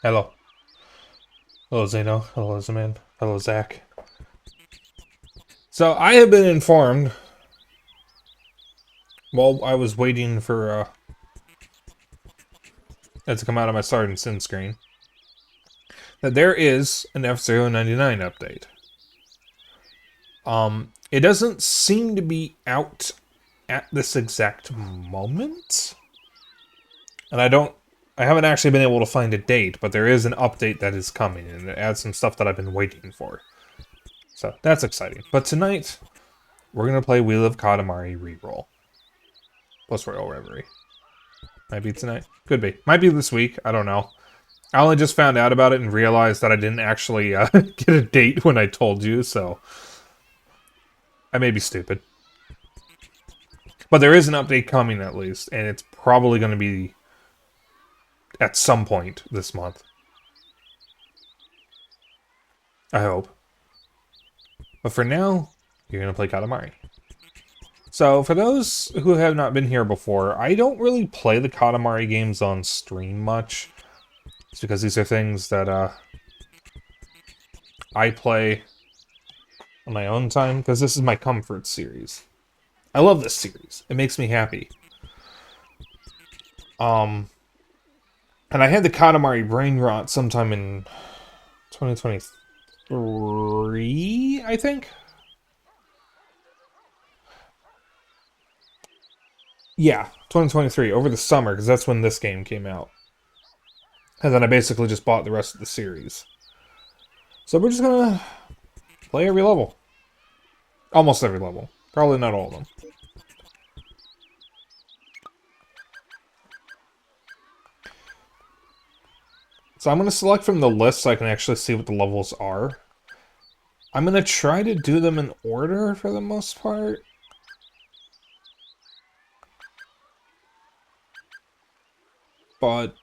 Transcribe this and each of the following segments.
Hello. Hello, Zeno. Hello, Zaman. Hello, Zach. So, I have been informed, while I was waiting for that to come out of my Start and Sin screen, that there is an F-Zero 99 update. It doesn't seem to be out at this exact moment. And I haven't actually been able to find a date, but there is an update that is coming, and it adds some stuff that I've been waiting for. So, that's exciting. But tonight, we're gonna play Wheel of Katamari Reroll. Plus Royal Reverie. Might be tonight. Could be. Might be this week. I don't know. I only just found out about it and realized that I didn't actually get a date when I told you, so... I may be stupid. But there is an update coming at least, and it's probably going to be at some point this month. I hope. But for now, you're going to play Katamari. So, for those who have not been here before, I don't really play the Katamari games on stream much. It's because these are things that I play on my own time, because this is my comfort series. I love this series. It makes me happy. And I had the Katamari Brain Rot sometime in 2023, I think? Yeah, 2023, over the summer, because that's when this game came out. And then I basically just bought the rest of the series. So we're just gonna play every level. Almost every level. Probably not all of them. So I'm going to select from the list so I can actually see what the levels are. I'm going to try to do them in order for the most part. But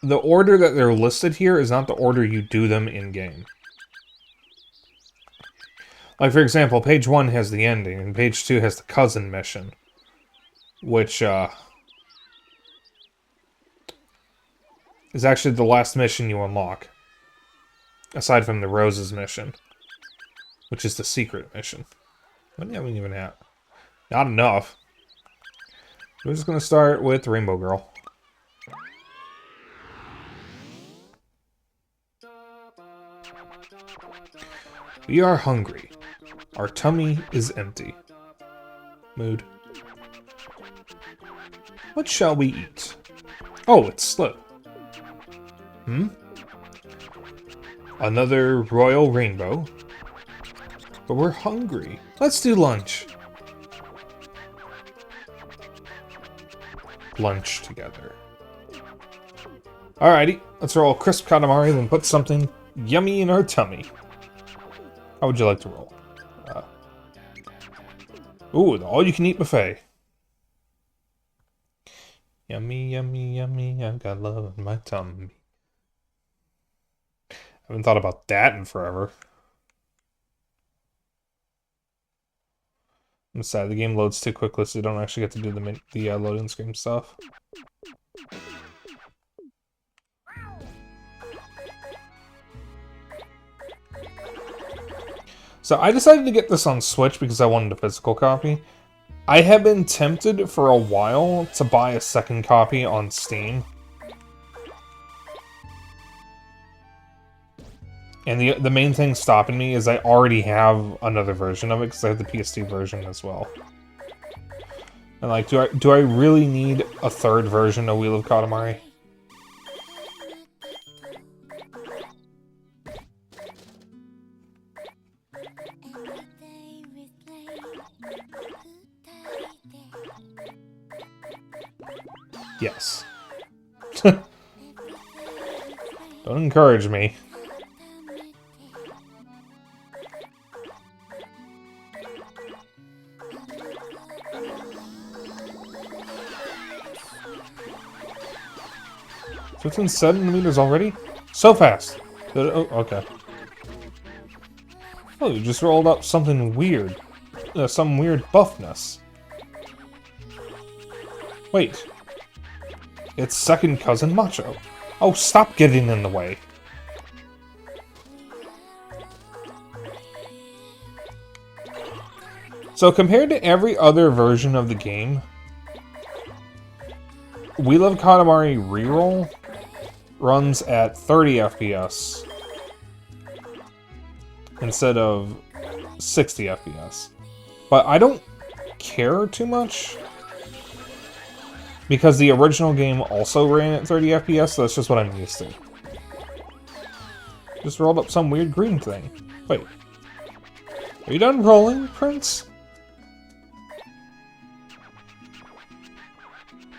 the order that they're listed here is not the order you do them in-game. Like, for example, page 1 has the ending, and page 2 has the cousin mission. Which, is actually the last mission you unlock. Aside from the Roses mission. Which is the secret mission. What do we even have? Not enough. We're just gonna start with Rainbow Girl. We are hungry. Our tummy is empty. Mood. What shall we eat? Oh, it's Slip. Another royal rainbow. But we're hungry. Let's do lunch. Lunch together. Alrighty, let's roll crisp Katamari, then put something yummy in our tummy. How would you like to roll? Ooh, the all-you-can-eat buffet. Yummy, yummy, yummy, I've got love in my tummy. I haven't thought about that in forever. I'm sad the game loads too quickly, so you don't actually get to do the loading screen stuff. So I decided to get this on Switch because I wanted a physical copy. I have been tempted for a while to buy a second copy on Steam. And the main thing stopping me is I already have another version of it because I have the PS2 version as well. And like, do I really need a third version of Wheel of Katamari? Yes. Don't encourage me. So it's in centimeters already? So fast! Oh, okay. Oh, you just rolled up something weird. Some weird buffness. Wait. It's second cousin Macho. Oh, stop getting in the way. So compared to every other version of the game, Wheel of Katamari Reroll runs at 30 FPS instead of 60 FPS. But I don't care too much because the original game also ran at 30 FPS, so that's just what I'm used to. Just rolled up some weird green thing. Wait. Are you done rolling, Prince?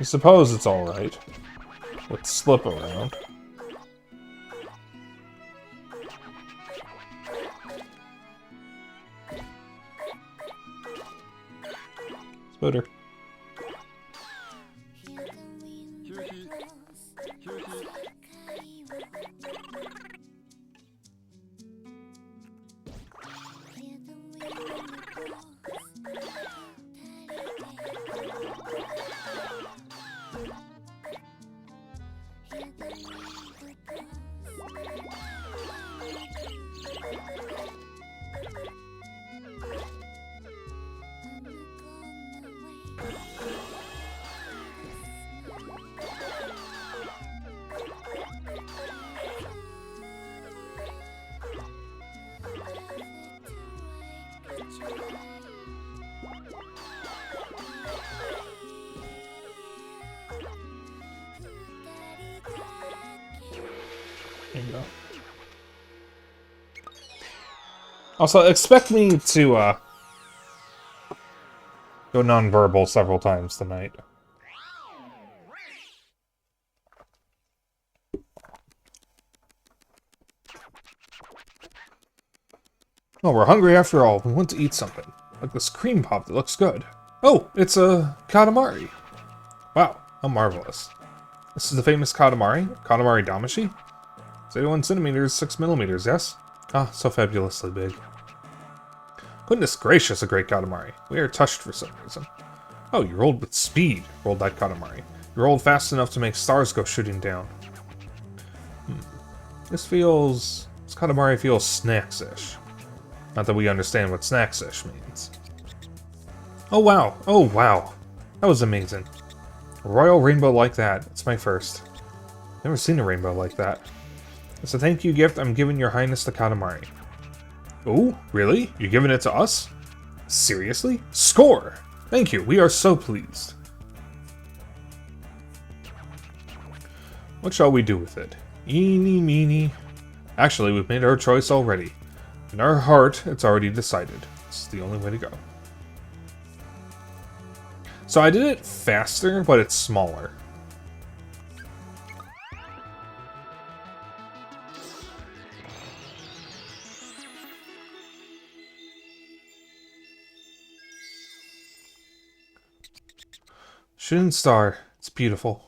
I suppose it's alright. Let's slip around. Spooter. There you go. Also, expect me to go nonverbal several times tonight. Oh, we're hungry after all. We want to eat something. Like this cream pop that looks good. Oh, it's a Katamari. Wow, how marvelous. This is the famous Katamari? Katamari Damashi? It's 81 centimeters, 6 millimeters, yes? Ah, so fabulously big. Goodness gracious, a great Katamari. We are touched for some reason. Oh, you rolled with speed, rolled that Katamari. You rolled fast enough to make stars go shooting down. This Katamari feels snacks-ish. Not that we understand what snacks-ish means. Oh wow, oh wow. That was amazing. A royal rainbow like that, it's my first. Never seen a rainbow like that. As a thank you gift, I'm giving your highness the Katamari. Oh, really? You're giving it to us? Seriously? Score! Thank you, we are so pleased. What shall we do with it? Eeny, meeny. Actually, we've made our choice already. In our heart, it's already decided. It's the only way to go. So I did it faster, but it's smaller. Shooting star. It's beautiful.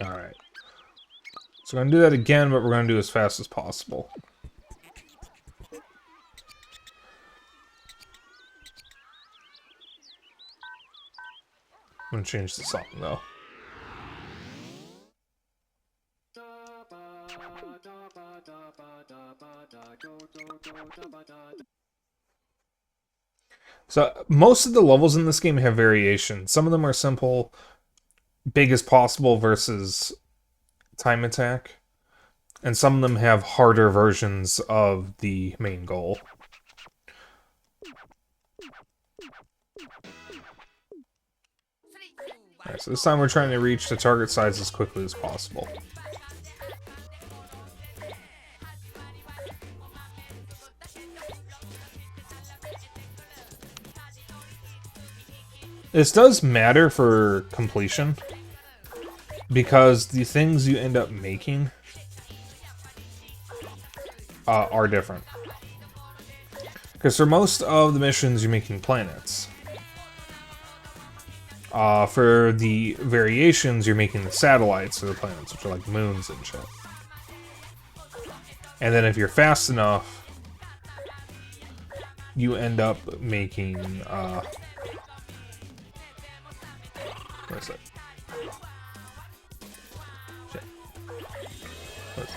Alright. So we're going to do that again, but we're going to do as fast as possible. I'm going to change the song, though. So, most of the levels in this game have variations. Some of them are simple, big as possible versus time attack. And some of them have harder versions of the main goal. Alright, so this time we're trying to reach the target size as quickly as possible. This does matter for completion, because the things you end up making are different. Because for most of the missions, you're making planets. For the variations, you're making the satellites of the planets, which are like moons and shit. And then if you're fast enough, you end up making, what is it? Shit. What is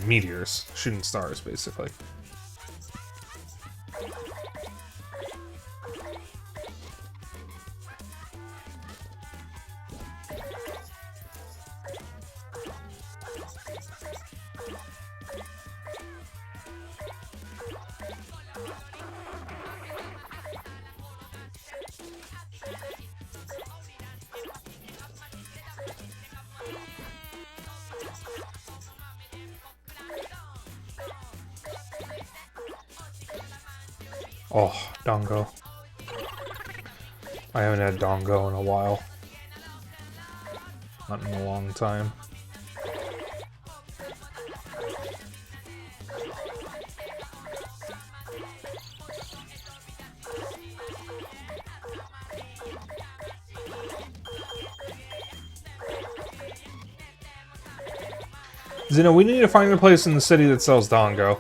it? Meteors. Shooting stars, basically. Oh, Dongo. I haven't had Dongo in a while. Not in a long time. Zeno, we need to find a place in the city that sells Dongo.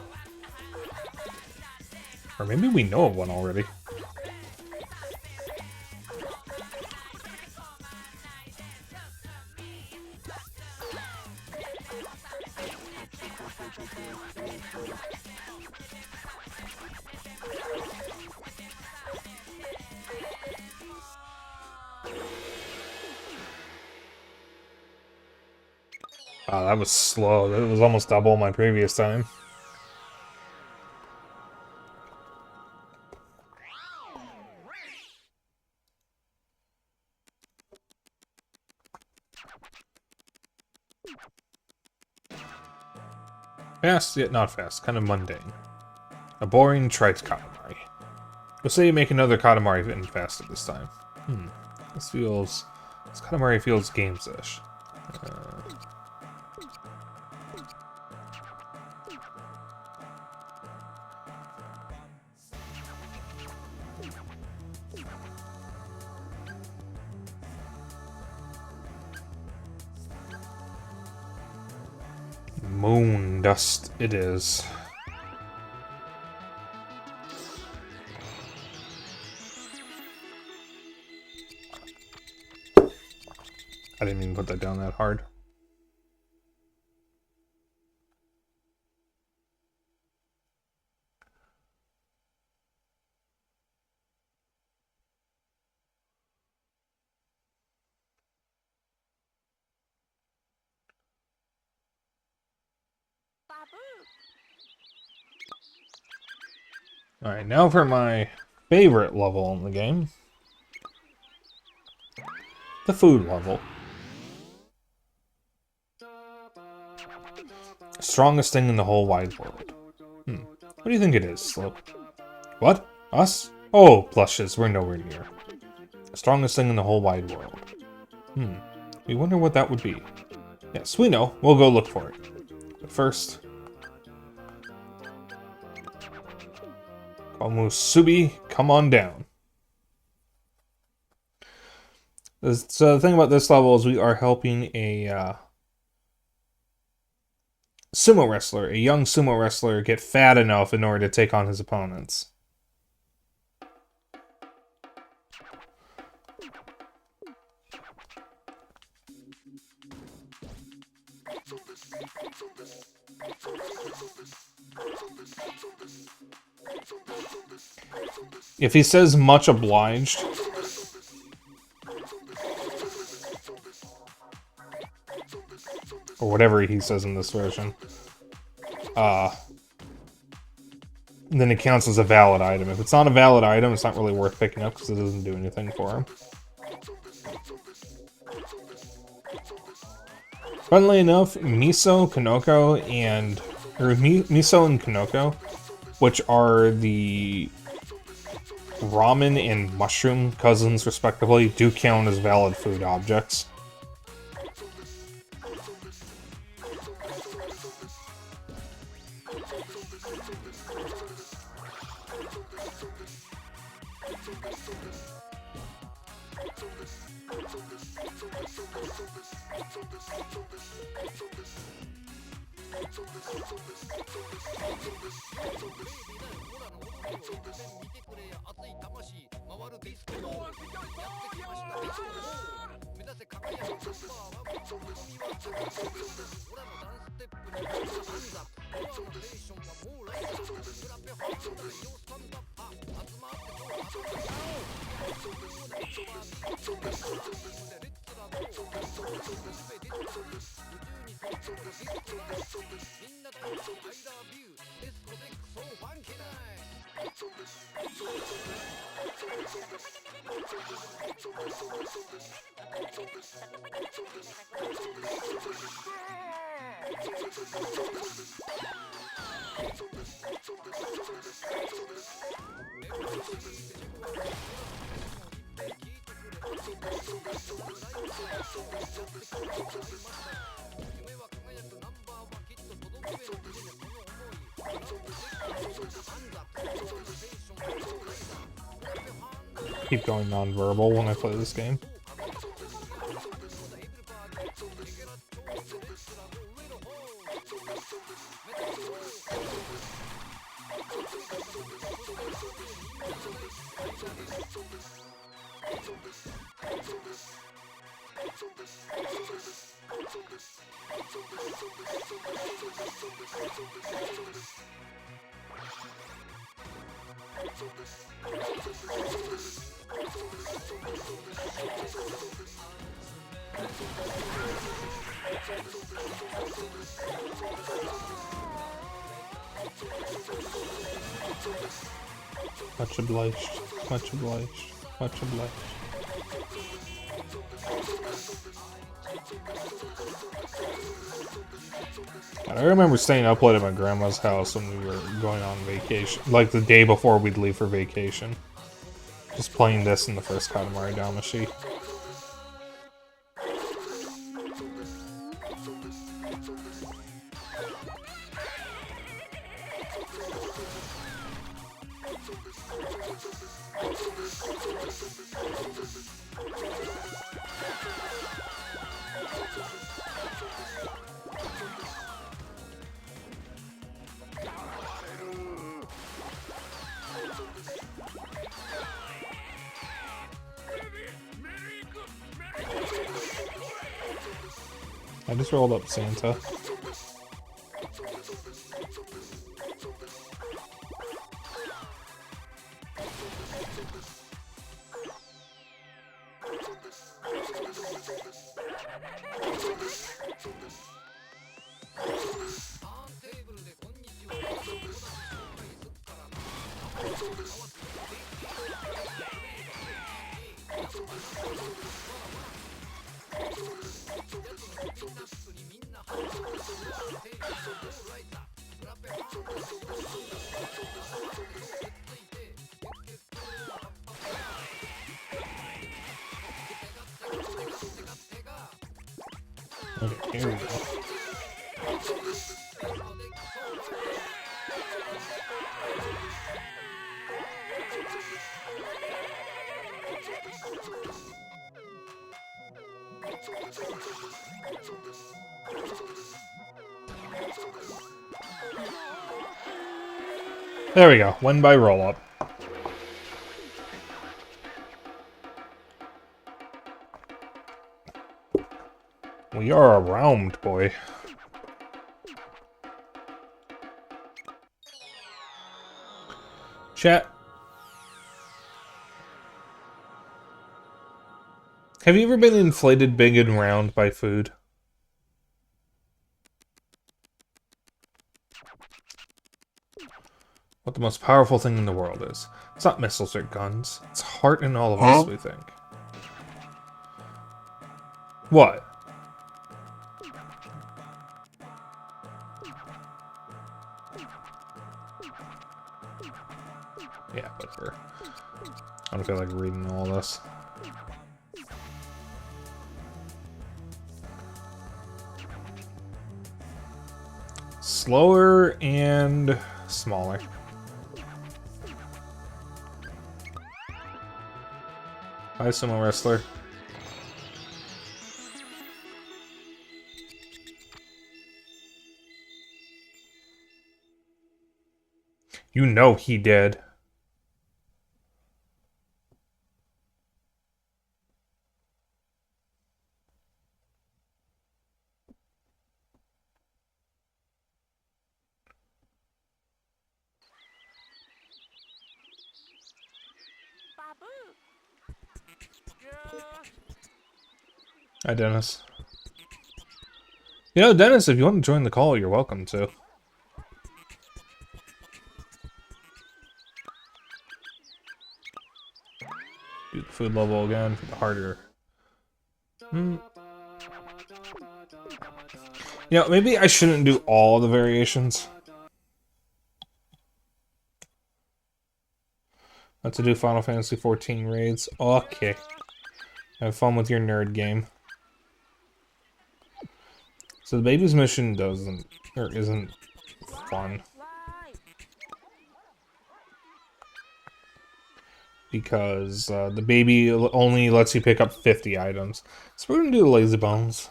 Or maybe we know of one already. Wow, that was slow. That was almost double my previous time. Fast, yet not fast. Kind of mundane. A boring, trite Katamari. We'll say you make another Katamari and faster this time. This Katamari feels games-ish. Moon dust it is. I didn't even put that down that hard. Alright, now for my favorite level in the game. The food level. Strongest thing in the whole wide world. What do you think it is, Slope? What? Us? Oh, blushes, we're nowhere near. Strongest thing in the whole wide world. We wonder what that would be. Yes, we know. We'll go look for it. But first... Musubi, come on down. So the thing about this level is we are helping a sumo wrestler, a young sumo wrestler, get fat enough in order to take on his opponents. If he says much obliged, or whatever he says in this version, then it counts as a valid item. If it's not a valid item, it's not really worth picking up because it doesn't do anything for him. Funnily enough, Miso and Kanoko, which are the ramen and mushroom cousins, respectively, do count as valid food objects. Keep going non-verbal when I play this game. Much obliged, much obliged, much obliged. God, I remember staying up late at my grandma's house when we were going on vacation, like the day before we'd leave for vacation. Just playing this in the first Katamari Damacy. I just rolled up Santa. Okay, here we go. There we go. Win by roll up. We are around, boy. Chat. Have you ever been inflated big and round by food? What the most powerful thing in the world is. It's not missiles or guns. It's heart in all of us, we think. What? Yeah, whatever. I don't feel like reading all this. Slower and smaller. Hi, sumo wrestler. You know he did. Hi, Dennis. You know, Dennis, if you want to join the call, you're welcome to. Dude, the food level again, harder. You know, maybe I shouldn't do all the variations. Not to do Final Fantasy XIV raids. Okay. Have fun with your nerd game. So the baby's mission isn't fun. Because the baby only lets you pick up 50 items. So we're gonna do the lazy bones.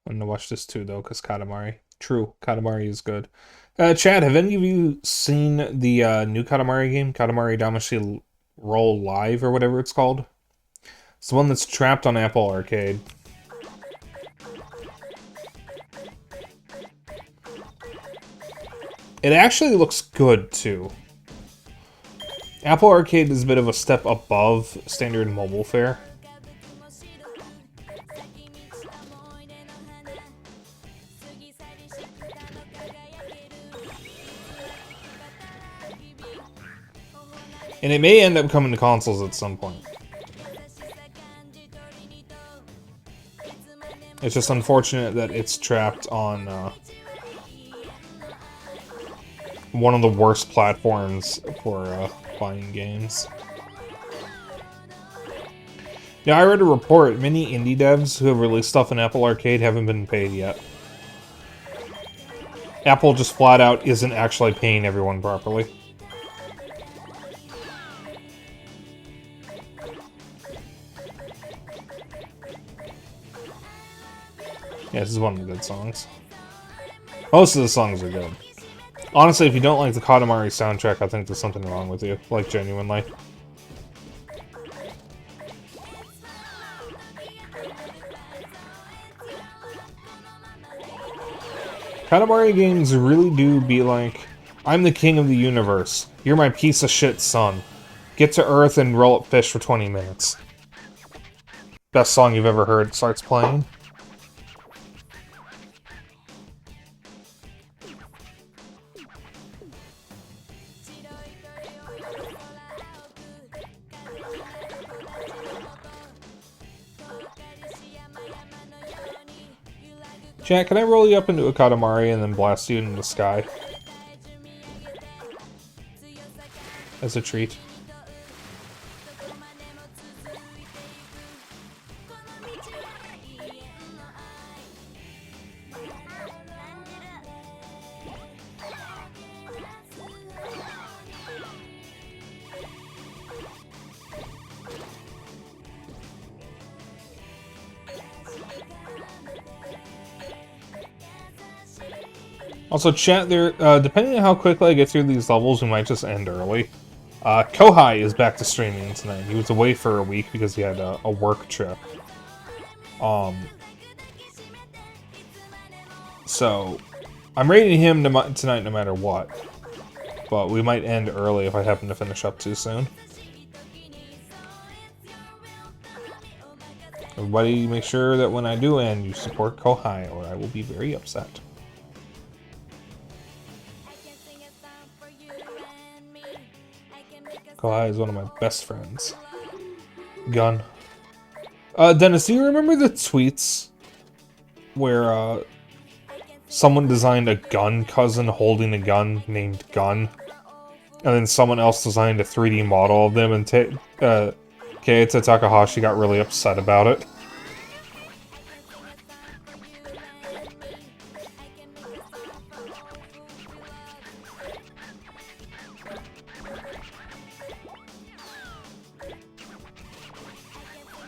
I'm gonna watch this too, though, because Katamari. True, Katamari is good. Chad, have any of you seen the new Katamari game? Katamari Damacy Roll Live, or whatever it's called? It's the one that's trapped on Apple Arcade. It actually looks good, too. Apple Arcade is a bit of a step above standard mobile fare. And it may end up coming to consoles at some point. It's just unfortunate that it's trapped on one of the worst platforms for buying games. Now, I read a report, many indie devs who have released stuff in Apple Arcade haven't been paid yet. Apple just flat out isn't actually paying everyone properly. Yeah, this is one of the good songs. Most of the songs are good. Honestly, if you don't like the Katamari soundtrack, I think there's something wrong with you. Like, genuinely. Katamari games really do be like, I'm the king of the universe. You're my piece of shit son. Get to Earth and roll up fish for 20 minutes. Best song you've ever heard starts playing. Chat, can I roll you up into a Katamari and then blast you into the sky? As a treat. Also, chat, there, depending on how quickly I get through these levels, we might just end early. Kohai is back to streaming tonight. He was away for a week because he had a work trip. So, I'm rating him tonight no matter what. But we might end early if I happen to finish up too soon. Everybody make sure that when I do end, you support Kohai, or I will be very upset. Kohai is one of my best friends. Gun. Dennis, do you remember the tweets where someone designed a gun cousin holding a gun named Gun, and then someone else designed a 3D model of them, and Keita Takahashi got really upset about it?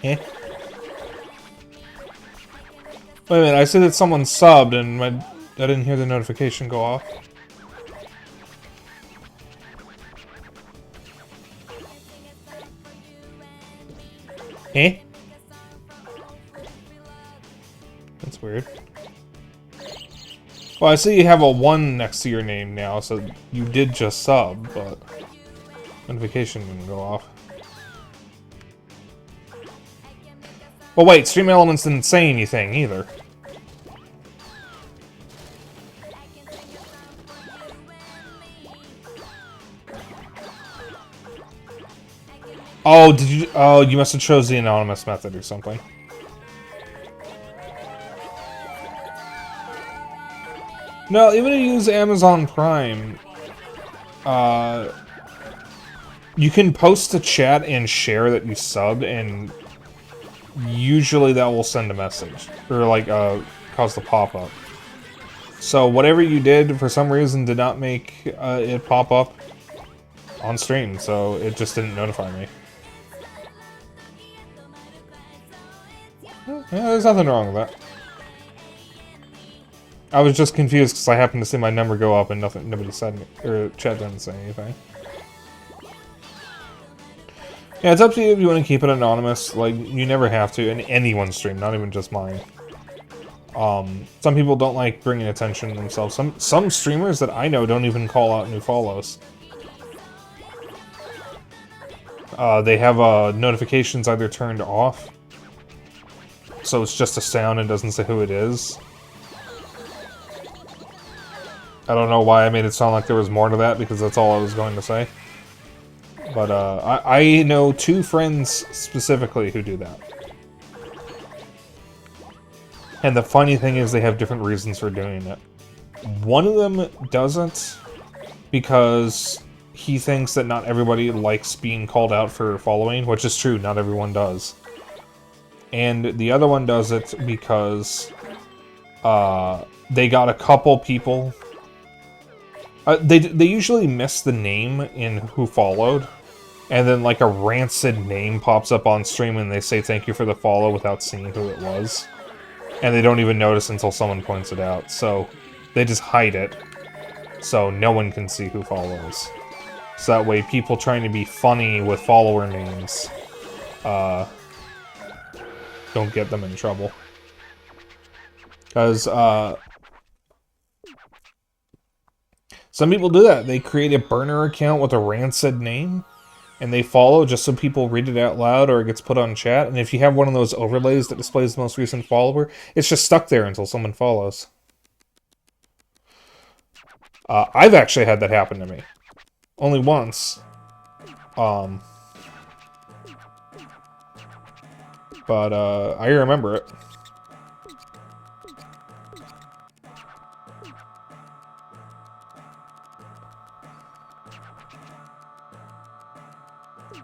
Eh? Wait a minute, I said that someone subbed and I didn't hear the notification go off. Eh? That's weird. Well, I see you have a 1 next to your name now, so you did just sub, but notification didn't go off. Well, wait, Stream Elements didn't say anything either. Oh, did you? Oh, you must have chose the anonymous method or something. No, even if you use Amazon Prime, you can post to chat and share that you subbed, and usually that will send a message or like cause the pop-up. So whatever you did, for some reason, did not make it pop up on stream, so it just didn't notify me. Yeah, there's nothing wrong with that. I was just confused because I happened to see my number go up and nobody said or chat didn't say anything. Yeah, it's up to you if you want to keep it anonymous. Like, you never have to in anyone's stream, not even just mine. Some people don't like bringing attention to themselves. Some streamers that I know don't even call out new follows. They have notifications either turned off, so it's just a sound and doesn't say who it is. I don't know why I made it sound like there was more to that, because that's all I was going to say. But I know 2 friends specifically who do that. And the funny thing is they have different reasons for doing it. One of them doesn't because he thinks that not everybody likes being called out for following, which is true, not everyone does. And the other one does it because they got a couple people. They usually miss the name in who followed, and then like a rancid name pops up on stream and they say thank you for the follow without seeing who it was. And they don't even notice until someone points it out, so they just hide it, so no one can see who follows. So that way people trying to be funny with follower names don't get them in trouble. Because some people do that. They create a burner account with a rancid name, and they follow just so people read it out loud or it gets put on chat. And if you have one of those overlays that displays the most recent follower, it's just stuck there until someone follows. I've actually had that happen to me. Only once. But I remember it.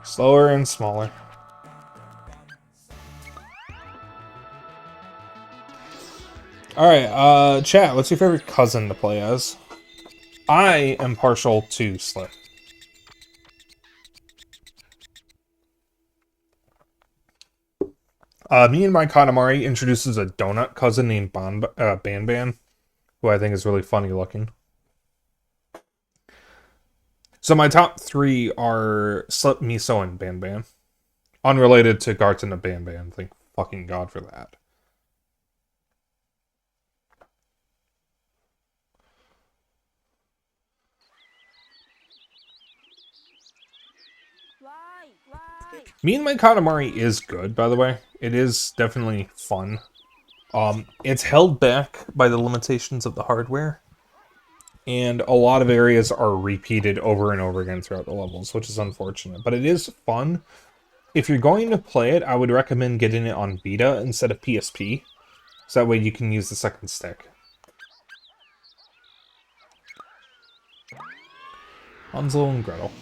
Slower and smaller. Alright, chat, what's your favorite cousin to play as? I am partial to Slick. Me and my Katamari introduces a donut cousin named Ban, who I think is really funny looking. So my top 3 are Slip, Miso, and Ban. Unrelated to Garten of Ban. Thank fucking God for that. Me and my Katamari is good, by the way. It is definitely fun. It's held back by the limitations of the hardware. And a lot of areas are repeated over and over again throughout the levels, which is unfortunate. But it is fun. If you're going to play it, I would recommend getting it on Vita instead of PSP. So that way you can use the second stick. Hansel and Gretel.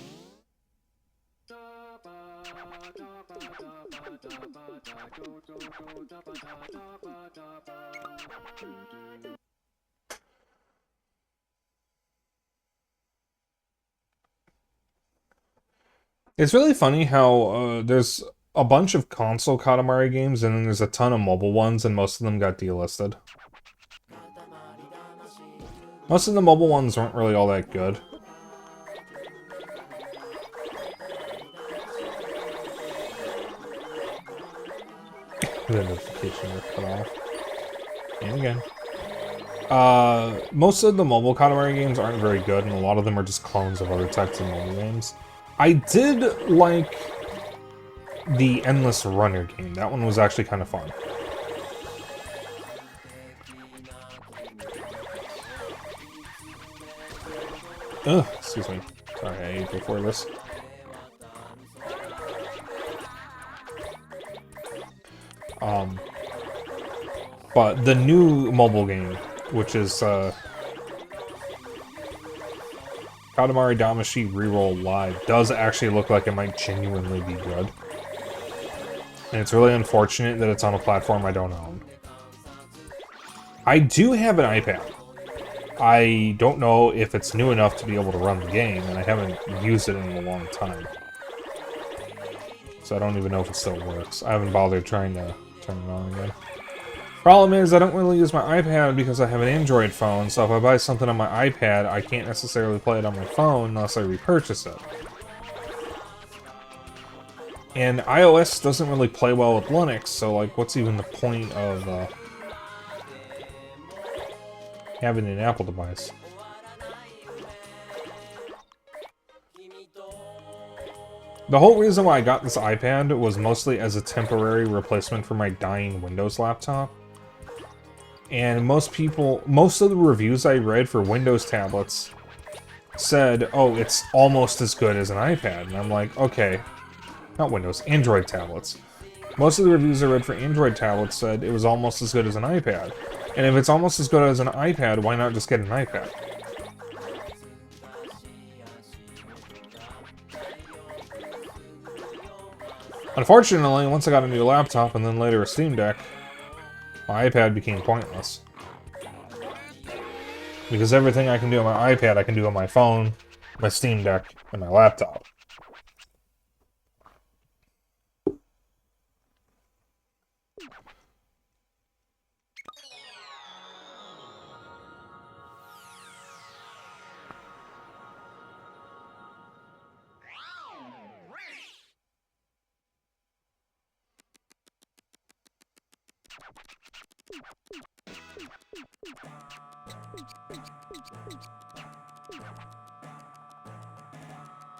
It's really funny how there's a bunch of console Katamari games and then there's a ton of mobile ones and most of them got delisted. Most of the mobile ones weren't really all that good. The notification was cut off. And again. Most of the mobile Katamari games aren't very good, and a lot of them are just clones of other types of mobile games. I did like the Endless Runner game. That one was actually kind of fun. Ugh, excuse me. Sorry, I ate before this. But the new mobile game, which is Katamari REROLL Live, does actually look like it might genuinely be good. And it's really unfortunate that it's on a platform I don't own. I do have an iPad. I don't know if it's new enough to be able to run the game, and I haven't used it in a long time. So I don't even know if it still works. I haven't bothered trying to turn it on again. Problem is, I don't really use my iPad because I have an Android phone, so if I buy something on my iPad, I can't necessarily play it on my phone unless I repurchase it. And iOS doesn't really play well with Linux, so like, what's even the point of having an Apple device? The whole reason why I got this iPad was mostly as a temporary replacement for my dying Windows laptop. And most of the reviews I read for Windows tablets said, oh, it's almost as good as an iPad. And I'm like, okay, not Windows, Android tablets. Most of the reviews I read for Android tablets said it was almost as good as an iPad. And if it's almost as good as an iPad, why not just get an iPad? Unfortunately, once I got a new laptop and then later a Steam Deck, my iPad became pointless. Because everything I can do on my iPad, I can do on my phone, my Steam Deck, and my laptop.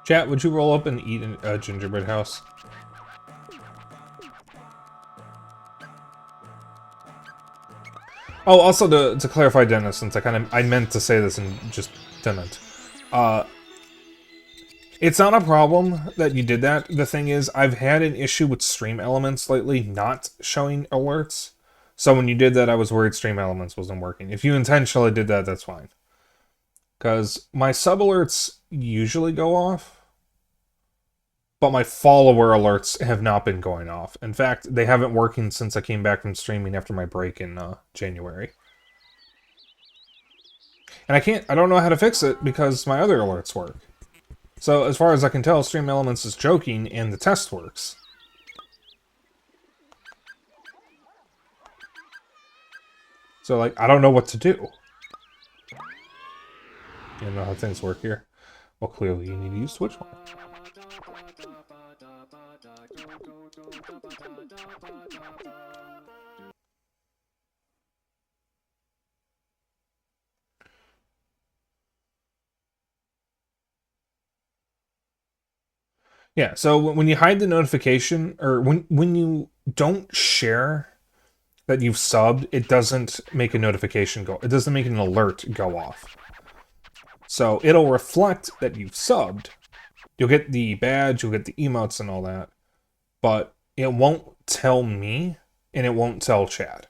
Chat, would you roll up and eat a gingerbread house? Oh, also to clarify, Dennis, since I meant to say this and just didn't. It's not a problem that you did that. The thing is, I've had an issue with Stream Elements lately not showing alerts. So when you did that, I was worried Stream Elements wasn't working. If you intentionally did that, that's fine. Because my sub alerts usually go off, but my follower alerts have not been going off. In fact, they haven't working since I came back from streaming after my break in January. And I don't know how to fix it because my other alerts work. So as far as I can tell, Stream Elements is joking and the test works. So like, I don't know what to do. You don't know how things work here. Well, clearly you need to use Twitch more. Yeah, so when you hide the notification, or when you don't share that you've subbed, it doesn't make a notification go, it doesn't make an alert go off. So it'll reflect that you've subbed. You'll get the badge, you'll get the emotes and all that, but it won't tell me, and it won't tell chat.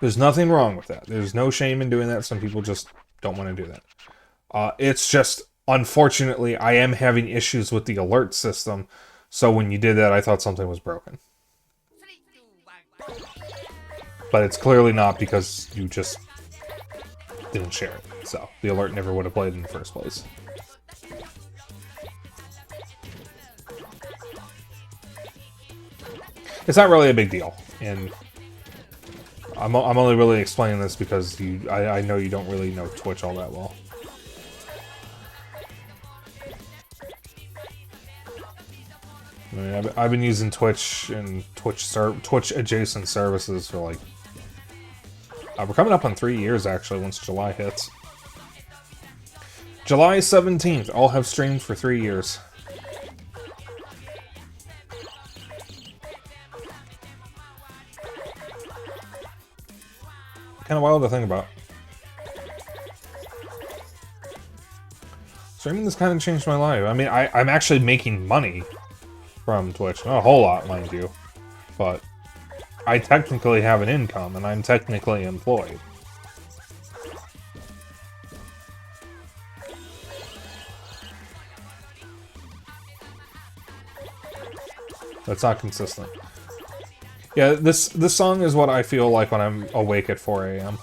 There's nothing wrong with that. There's no shame in doing that. Some people just don't want to do that. It's just, unfortunately, I am having issues with the alert system, so when you did that, I thought something was broken. But it's clearly not because you just didn't share it, so the alert never would have played in the first place. It's not really a big deal, and I'm only really explaining this because I know you don't really know Twitch all that well. I mean, I've been using Twitch and Twitch adjacent services for like we're coming up on 3 years actually once July hits. July 17th, I'll have streamed for 3 years. kind of wild to think about. Streaming has kind of changed my life. I mean, I'm actually making money from Twitch. Not a whole lot, mind you. But I technically have an income, and I'm technically employed. That's not consistent. Yeah, this song is what I feel like when I'm awake at 4 a.m.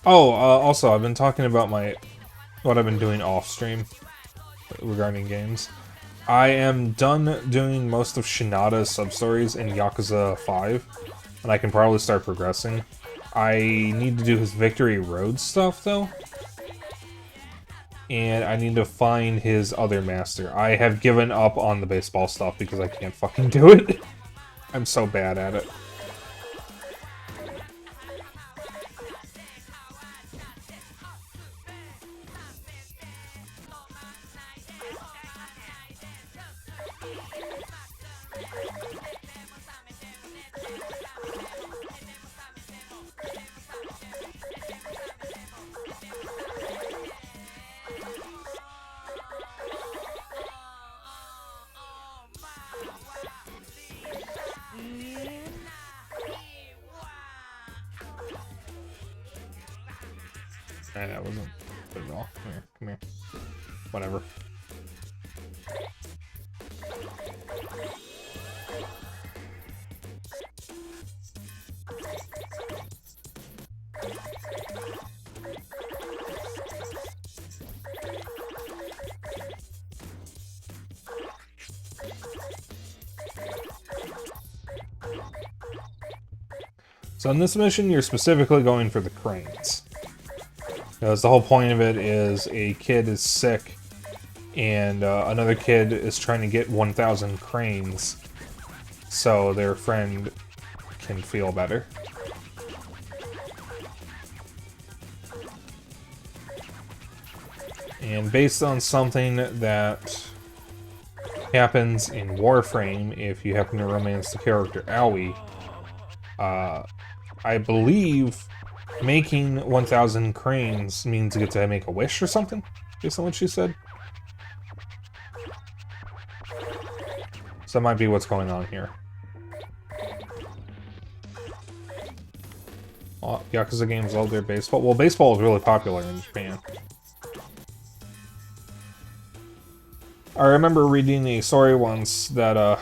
Oh, also, I've been talking about what I've been doing off-stream regarding games. I am done doing most of Shinada's sub-stories in Yakuza 5, and I can probably start progressing. I need to do his Victory Road stuff, though. And I need to find his other master. I have given up on the baseball stuff because I can't fucking do it. I'm so bad at it. That wasn't good at all. Come here, come here. Whatever. So in this mission, you're specifically going for the cranes. Because the whole point of it is a kid is sick, and another kid is trying to get 1,000 cranes so their friend can feel better. And based on something that happens in Warframe, if you happen to romance the character Aoi, I believe making 1,000 cranes means you get to make a wish or something, based on what she said. So that might be what's going on here. Oh, Yakuza games love their baseball. Well, baseball is really popular in Japan. I remember reading a story once that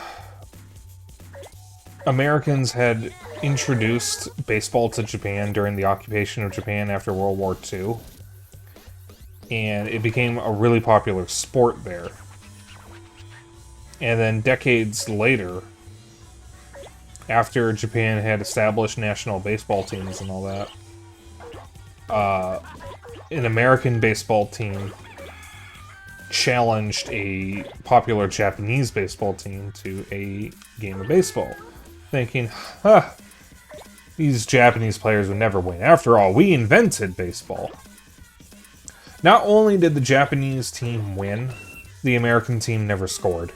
Americans had introduced baseball to Japan during the occupation of Japan after World War II. And it became a really popular sport there. And then decades later, after Japan had established national baseball teams and all that, an American baseball team challenged a popular Japanese baseball team to a game of baseball, thinking, huh, these Japanese players would never win. After all, we invented baseball. Not only did the Japanese team win, the American team never scored.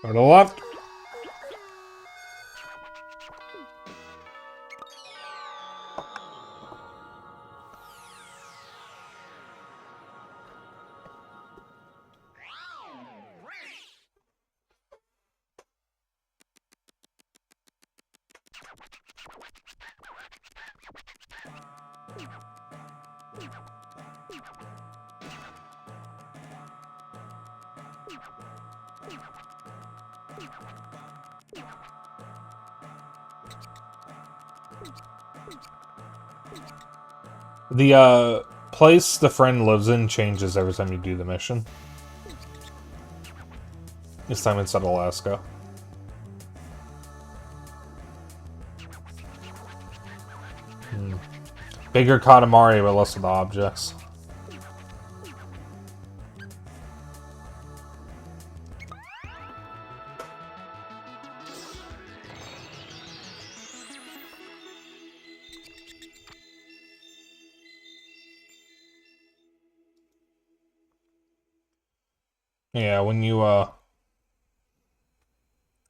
Go to the left. The place the friend lives in changes every time you do the mission. This time it's at Alaska. Bigger Katamari, but less of the objects. Yeah, when you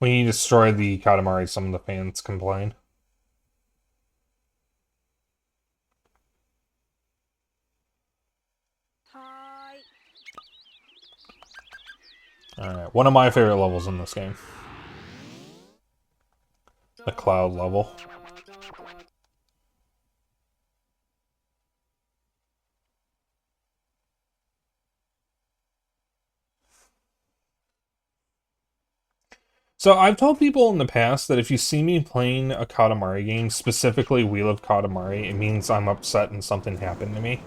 destroy the Katamari, some of the fans complain. Alright, one of my favorite levels in this game. The cloud level. So I've told people in the past that if you see me playing a Katamari game, specifically Wheel of Katamari, it means I'm upset and something happened to me.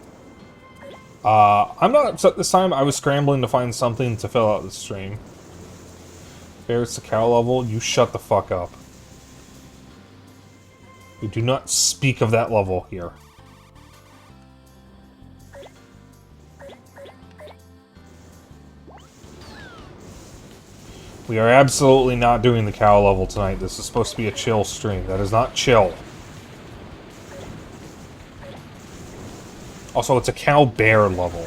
I'm not upset this time. I was scrambling to find something to fill out the stream. There's the cow level. You shut the fuck up. We do not speak of that level here. We are absolutely not doing the cow level tonight. This is supposed to be a chill stream. That is not chill. Also, it's a cow bear level.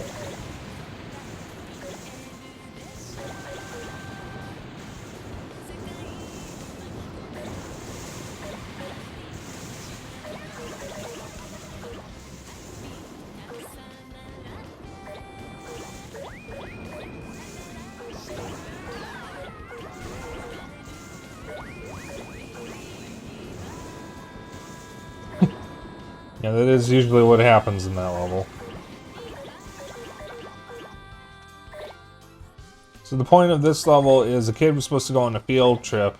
Yeah, that is usually what happens in that level. So the point of this level is the kid was supposed to go on a field trip,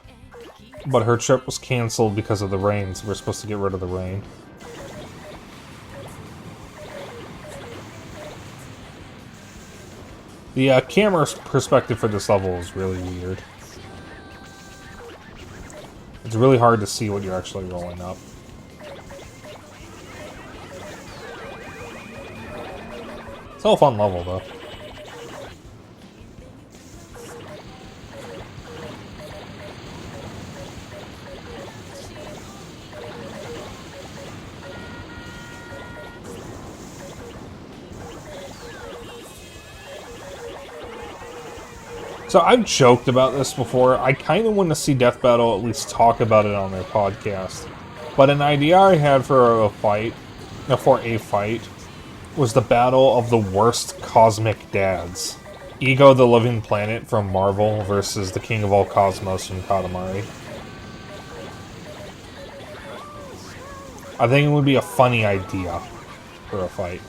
but her trip was canceled because of the rain, so we're supposed to get rid of the rain. The camera perspective for this level is really weird. It's really hard to see what you're actually rolling up. Still a fun level, though. So I've joked about this before. I kind of want to see Death Battle at least talk about it on their podcast. But an idea I had for a fight, was the battle of the worst cosmic dads. Ego the Living Planet from Marvel versus the King of All Cosmos from Katamari. I think it would be a funny idea for a fight.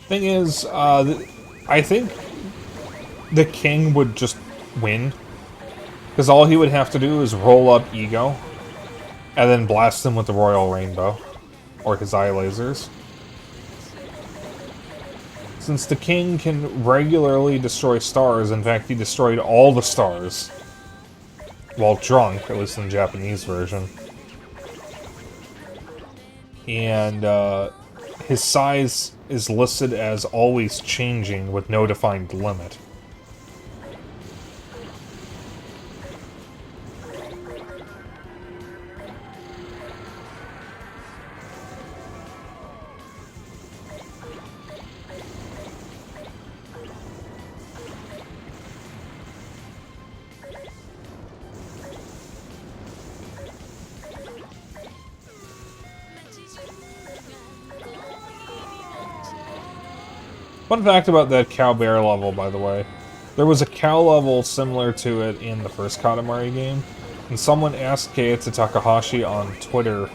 Thing is, I think the king would just win, because all he would have to do is roll up Ego, and then blast him with the Royal Rainbow, or his eye lasers. Since the king can regularly destroy stars, in fact he destroyed all the stars, while drunk, at least in the Japanese version. And, his size is listed as always changing with no defined limit. Fun fact about that cow bear level, by the way. There was a cow level similar to it in the first Katamari game, and someone asked Keiichi Takahashi on Twitter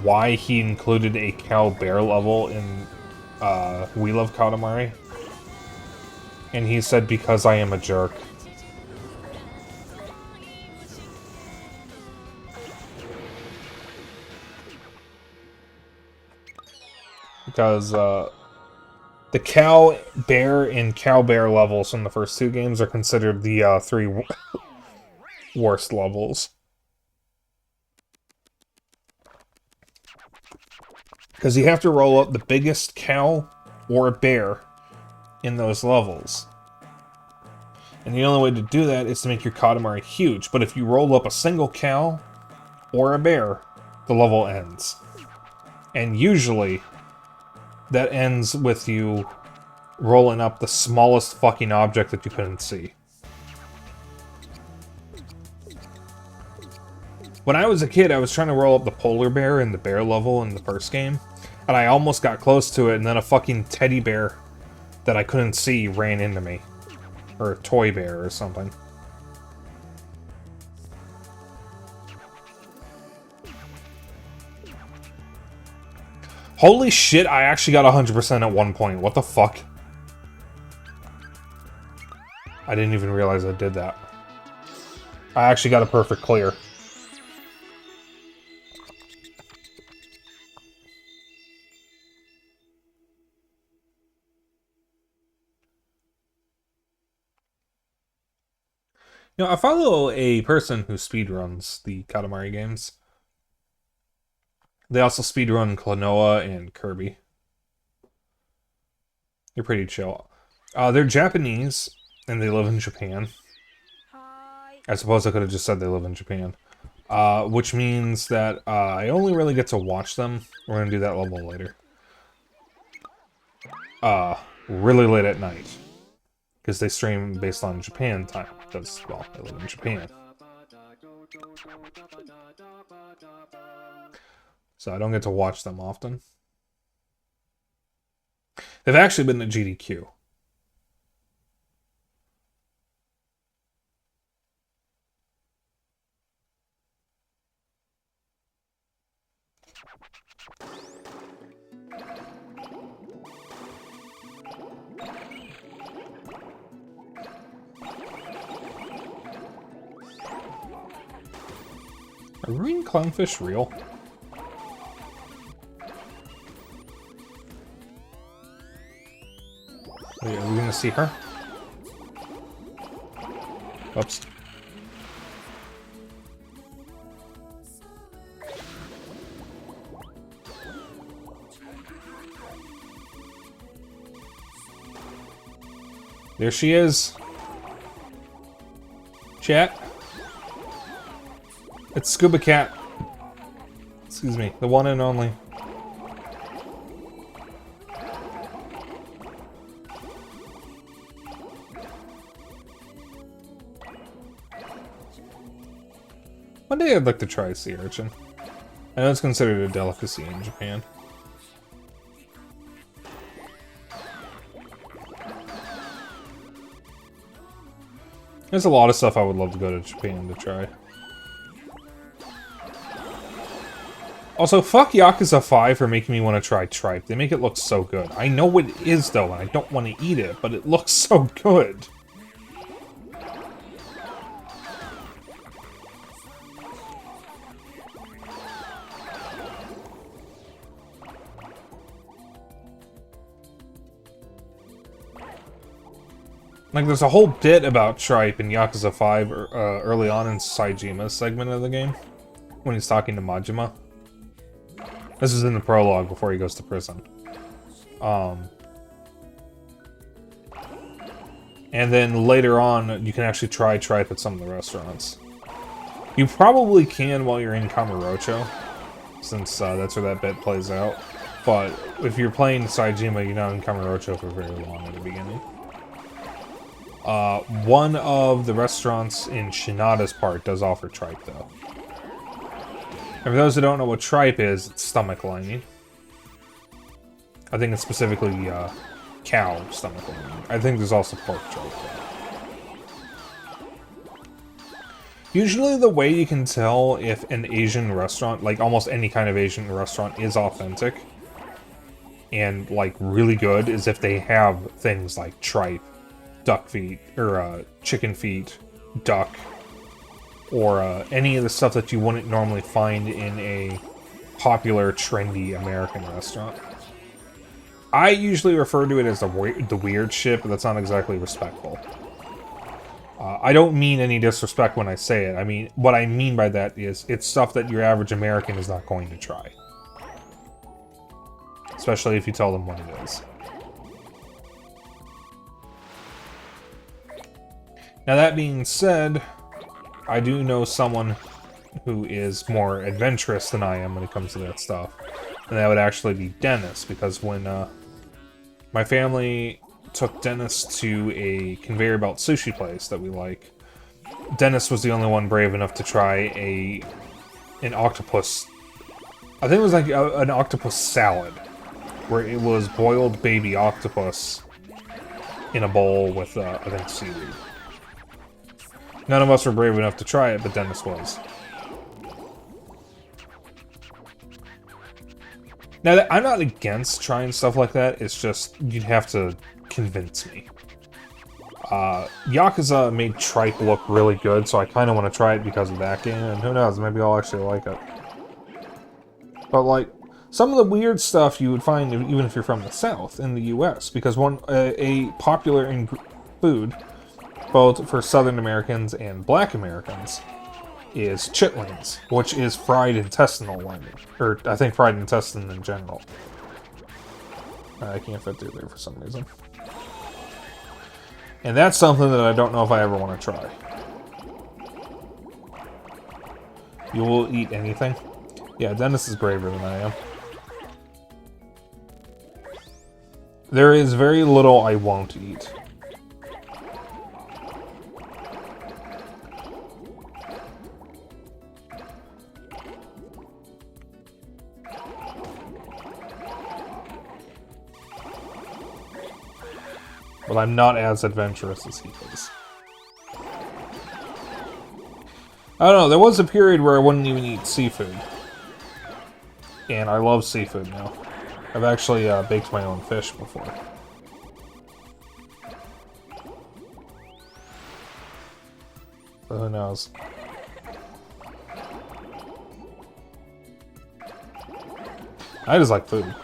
why he included a cow bear level in We Love Katamari. And he said, because I am a jerk. Because the cow, bear, and cow bear levels from the first two games are considered the three worst levels. Because you have to roll up the biggest cow or bear in those levels. And the only way to do that is to make your Katamari huge. But if you roll up a single cow or a bear, the level ends. And usually, that ends with you rolling up the smallest fucking object that you couldn't see. When I was a kid, I was trying to roll up the polar bear in the bear level in the first game, and I almost got close to it, and then a fucking teddy bear that I couldn't see ran into me. Or a toy bear or something. Holy shit, I actually got 100% at one point. What the fuck? I didn't even realize I did that. I actually got a perfect clear. You know, I follow a person who speedruns the Katamari games. They also speedrun Klonoa and Kirby. They're pretty chill. They're Japanese, and they live in Japan. I suppose I could have just said they live in Japan. Which means that I only really get to watch them. We're going to do that level later. Really late at night. Because they stream based on Japan time. Because, well, they live in Japan. So I don't get to watch them often. They've actually been at GDQ. Are green clownfish real? Wait, are we gonna see her? Oops. There she is. Chat. It's Scuba Cat. Excuse me, the one and only. One day I'd like to try sea urchin. I know it's considered a delicacy in Japan. There's a lot of stuff I would love to go to Japan to try. Also, fuck Yakuza 5 for making me want to try tripe. They make it look so good. I know what it is, though, and I don't want to eat it, but it looks so good. Like, there's a whole bit about tripe in Yakuza 5 early on in Saijima's segment of the game, when he's talking to Majima. This is in the prologue before he goes to prison. And then later on, you can actually try tripe at some of the restaurants. You probably can while you're in Kamurocho, since that's where that bit plays out. But if you're playing Saijima, you're not in Kamurocho for very long at the beginning. One of the restaurants in Shinada's part does offer tripe, though. And for those who don't know what tripe is, it's stomach lining. I think it's specifically cow stomach lining. I think there's also pork tripe, though. Usually the way you can tell if an Asian restaurant, like almost any kind of Asian restaurant, is authentic and like really good is if they have things like tripe, duck feet, or chicken feet, duck, or any of the stuff that you wouldn't normally find in a popular, trendy American restaurant. I usually refer to it as the weird shit, but that's not exactly respectful. I don't mean any disrespect when I say it. I mean, what I mean by that is it's stuff that your average American is not going to try. Especially if you tell them what it is. Now that being said, I do know someone who is more adventurous than I am when it comes to that stuff. And that would actually be Dennis, because when my family took Dennis to a conveyor belt sushi place that we like, Dennis was the only one brave enough to try an octopus. I think it was like an octopus salad, where it was boiled baby octopus in a bowl with, I think, seaweed. None of us were brave enough to try it, but Dennis was. Now, I'm not against trying stuff like that, it's just, you'd have to convince me. Yakuza made tripe look really good, so I kind of want to try it because of that game, and who knows, maybe I'll actually like it. But, like, some of the weird stuff you would find even if you're from the South in the US, because a popular food, both for Southern Americans and Black Americans, is chitlins, which is fried intestinal lining. Or, I think fried intestine in general. I can't fit through there for some reason. And that's something that I don't know if I ever want to try. You will eat anything? Yeah, Dennis is braver than I am. There is very little I won't eat. But I'm not as adventurous as he is. I don't know, there was a period where I wouldn't even eat seafood. And I love seafood now. I've actually baked my own fish before. But who knows? I just like food.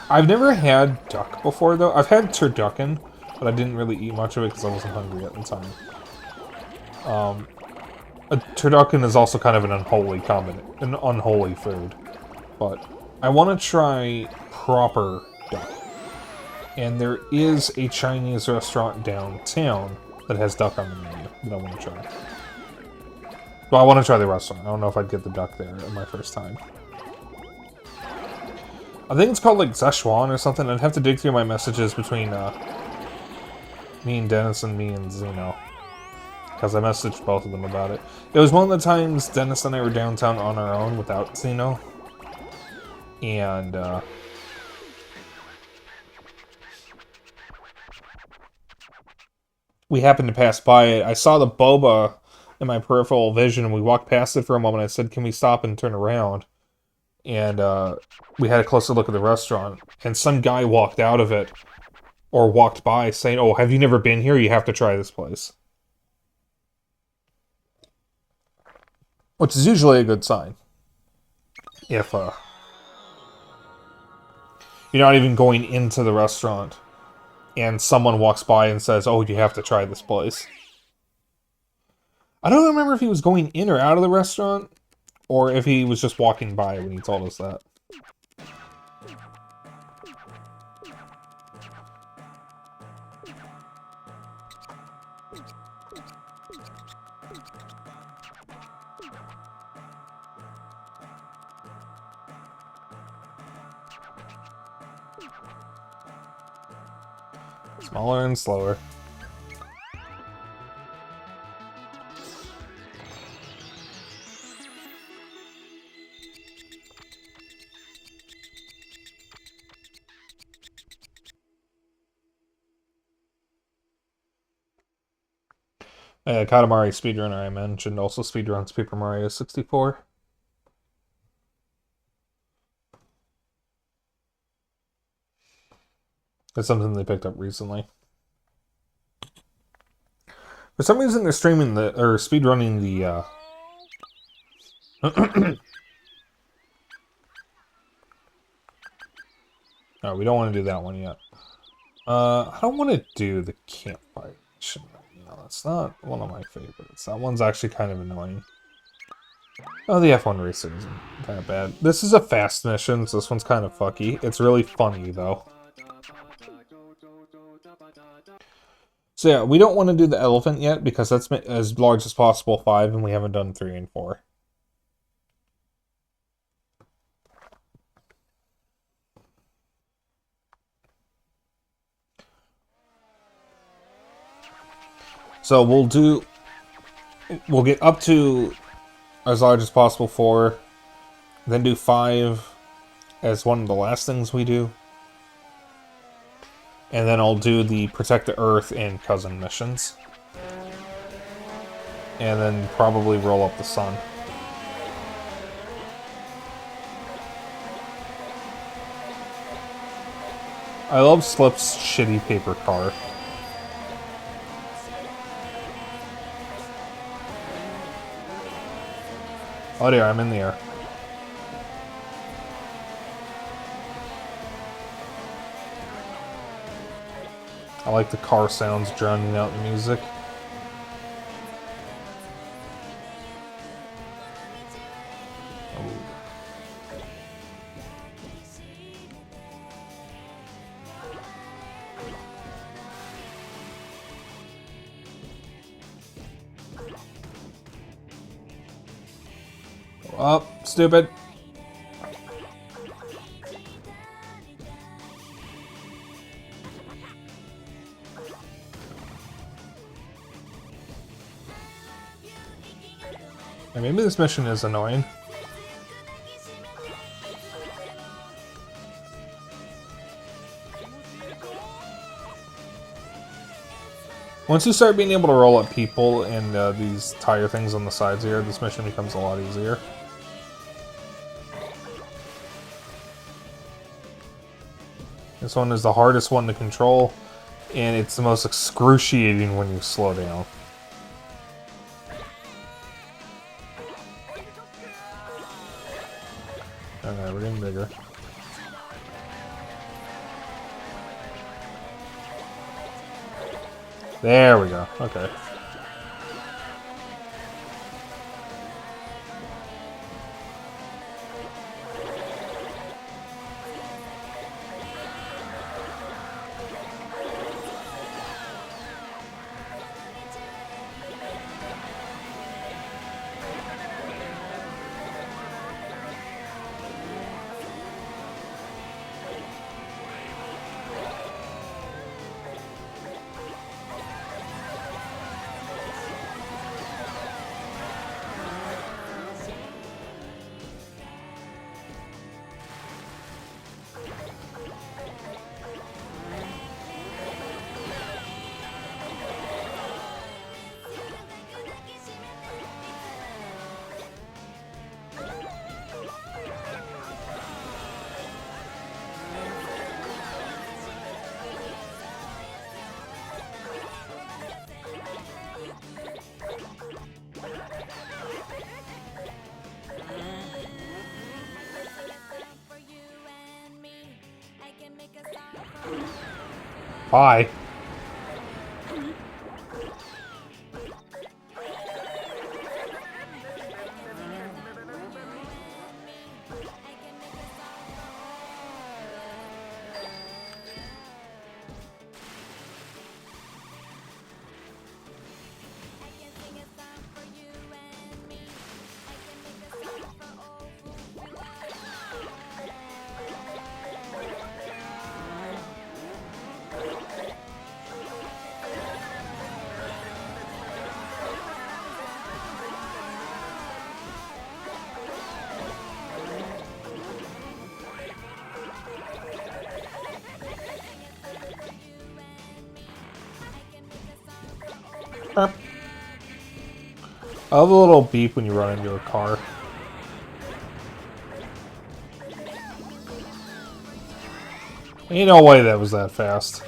I've never had duck before, though. I've had turducken, but I didn't really eat much of it because I wasn't hungry at the time. A turducken is also kind of an unholy food. But I want to try proper duck. And there is a Chinese restaurant downtown that has duck on the menu that I want to try. Well, I want to try the restaurant. I don't know if I'd get the duck there at my first time. I think it's called like Szechuan or something. I'd have to dig through my messages between me and Dennis and me and Zeno. Because I messaged both of them about it. It was one of the times Dennis and I were downtown on our own without Zeno. And we happened to pass by it. I saw the boba in my peripheral vision, and we walked past it for a moment. I said, "Can we stop and turn around?" And we had a closer look at the restaurant, and some guy walked out of it, or walked by, saying, "Oh, have you never been here? You have to try this place." Which is usually a good sign. If you're not even going into the restaurant, and someone walks by and says, "Oh, you have to try this place." I don't remember if he was going in or out of the restaurant, or if he was just walking by when he told us that. Smaller and slower. Katamari speedrunner I mentioned also speedruns Paper Mario 64. That's something they picked up recently. For some reason, they're streaming or speedrunning the No, we don't want to do that one yet. I don't want to do the campfire mission right now. That's not one of my favorites. That one's actually kind of annoying. Oh, the F1 racer isn't that bad. This is a fast mission, so this one's kind of fucky. It's really funny, though. So yeah, we don't want to do the elephant yet, because that's as large as possible 5, and we haven't done 3 and 4. So we'll get up to as large as possible 4, then do 5 as one of the last things we do. And then I'll do the Protect the Earth and Cousin missions. And then probably roll up the sun. I love Slip's shitty paper car. Oh dear, I'm in the air. I like the car sounds drowning out the music. Oh, stupid. And maybe this mission is annoying. Once you start being able to roll up people and these tire things on the sides here, this mission becomes a lot easier. This one is the hardest one to control, and it's the most excruciating when you slow down. Okay, we're getting bigger. There we go. Okay. Bye. I love a little beep when you run into a car. Ain't no way that was that fast.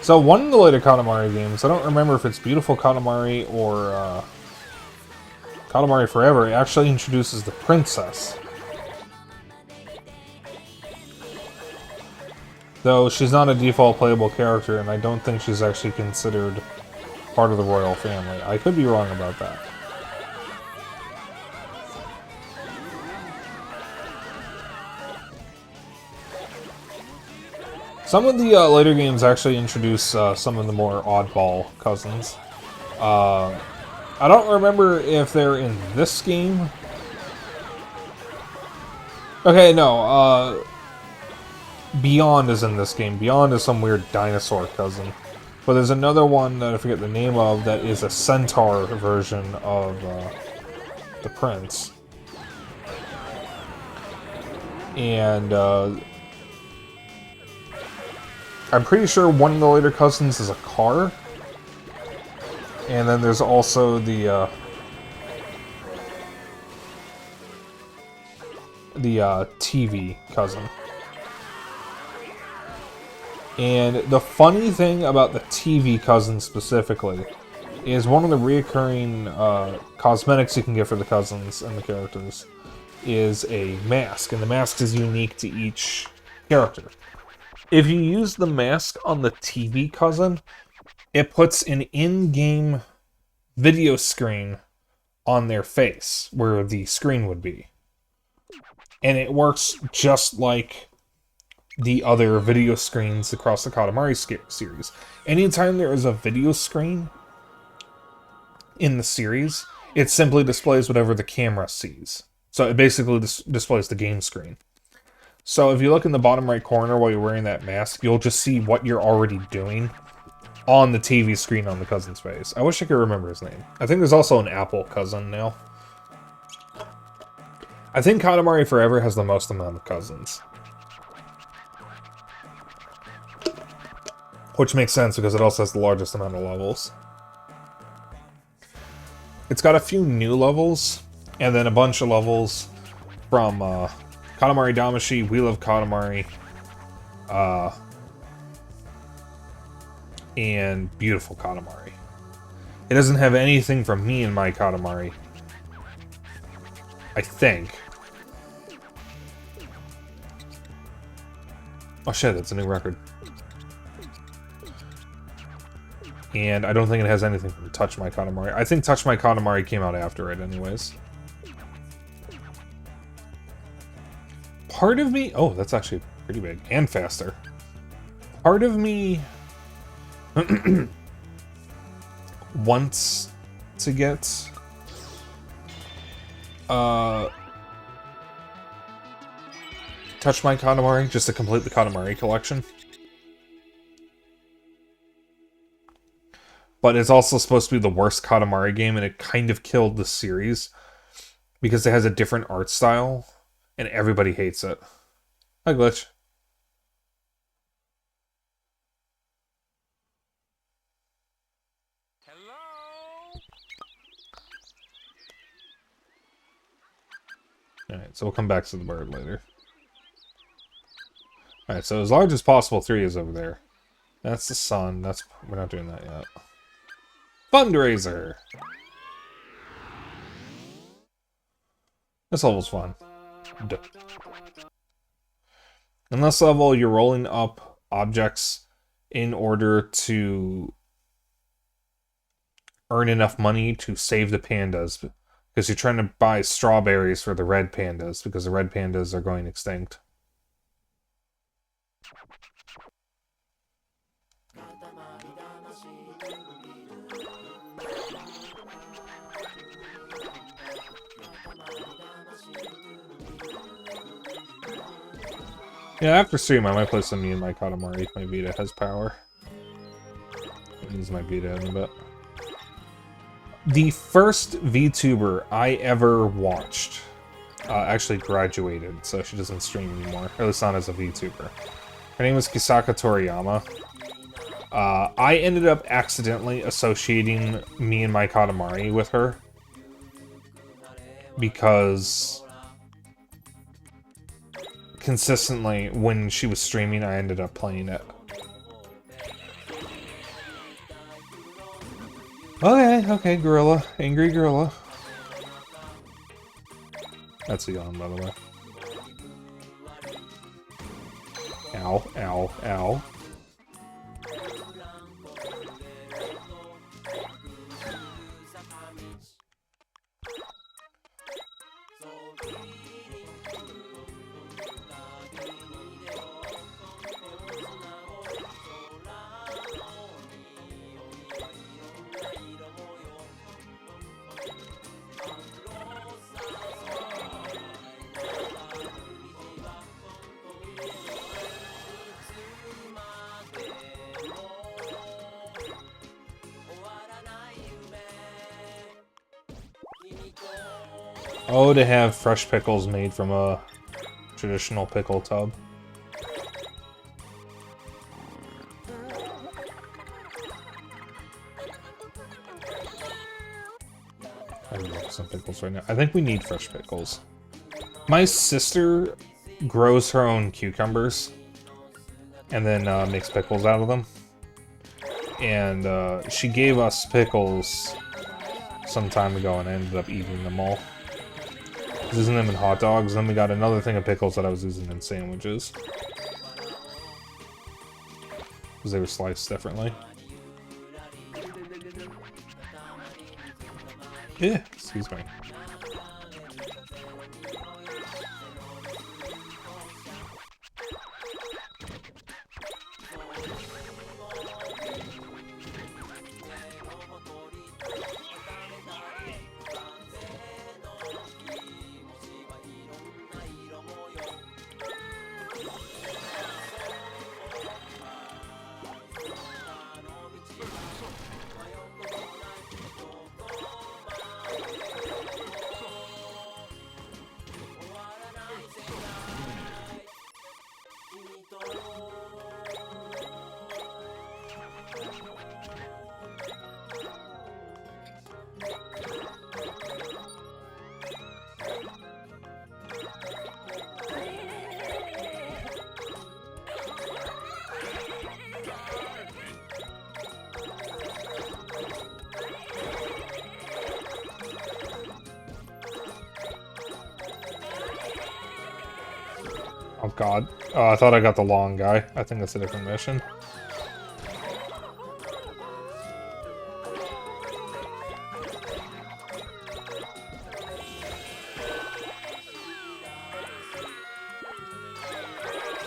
So one of the later Katamari games, I don't remember if it's Beautiful Katamari or Katamari Forever, it actually introduces the princess. Though she's not a default playable character, and I don't think she's actually considered part of the royal family. I could be wrong about that. Some of the later games actually introduce some of the more oddball cousins. I don't remember if they're in this game. Okay, no. Beyond is in this game. Beyond is some weird dinosaur cousin. But there's another one that I forget the name of that is a centaur version of the prince. And I'm pretty sure one of the later cousins is a car. And then there's also the TV cousin. And the funny thing about the TV cousin specifically is one of the reoccurring cosmetics you can get for the cousins and the characters is a mask, and the mask is unique to each character. If you use the mask on the TV cousin, it puts an in-game video screen on their face, where the screen would be. And it works just like the other video screens across the Katamari series. Anytime there is a video screen in the series, it simply displays whatever the camera sees. So it basically displays the game screen. So if you look in the bottom right corner while you're wearing that mask, you'll just see what you're already doing on the TV screen on the cousin's face. I wish I could remember his name. I think there's also an Apple cousin now. I think Katamari Forever has the most amount of cousins. Which makes sense because it also has the largest amount of levels. It's got a few new levels, and then a bunch of levels from Katamari Damacy, We Love Katamari, and Beautiful Katamari. It doesn't have anything from Me and My Katamari, I think. Oh shit, that's a new record. And I don't think it has anything from Touch My Katamari. I think Touch My Katamari came out after it anyways. Part of me... Oh, that's actually pretty big. And faster. Part of me... wants to get... Touch My Katamari, just to complete the Katamari collection. But it's also supposed to be the worst Katamari game, and it kind of killed the series because it has a different art style, and everybody hates it. Hi, Glitch. Hello? Alright, so we'll come back to the bird later. Alright, so as large as possible 3 is over there. That's the sun. We're not doing that yet. Fundraiser! This level's fun. Duh. In this level, you're rolling up objects in order to earn enough money to save the pandas. Because you're trying to buy strawberries for the red pandas, because the red pandas are going extinct. Yeah, after stream, I might play some Me and My Katamari if my Vita has power. I'll use my Vita in a bit. The first VTuber I ever watched actually graduated, so she doesn't stream anymore. Or at least not as a VTuber. Her name is Kisaka Toriyama. I ended up accidentally associating Me and My Katamari with her. Because... consistently, when she was streaming, I ended up playing it. Okay, gorilla. Angry gorilla. That's a yawn, by the way. Ow, ow, ow. Oh, to have fresh pickles made from a traditional pickle tub. I'm making some pickles right now. I think we need fresh pickles. My sister grows her own cucumbers and then makes pickles out of them. And she gave us pickles some time ago, and I ended up eating them all. I was using them in hot dogs, and then we got another thing of pickles that I was using in sandwiches. Because they were sliced differently. Yeah, excuse me. Oh god. Oh, I thought I got the long guy. I think that's a different mission.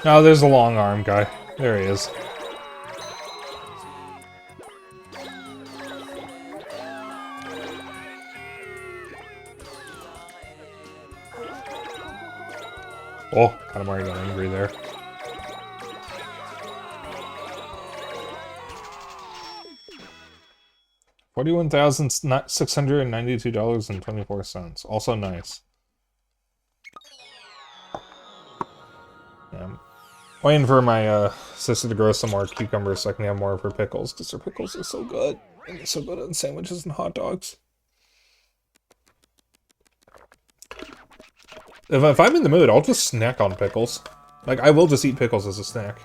Oh, there's the long arm guy. There he is. Oh, Katamari got angry there. $41,692.24. Also nice. Yeah. I'm waiting for my sister to grow some more cucumbers so I can have more of her pickles, because her pickles are so good. And they're so good on sandwiches and hot dogs. If I'm in the mood, I'll just snack on pickles. Like, I will just eat pickles as a snack.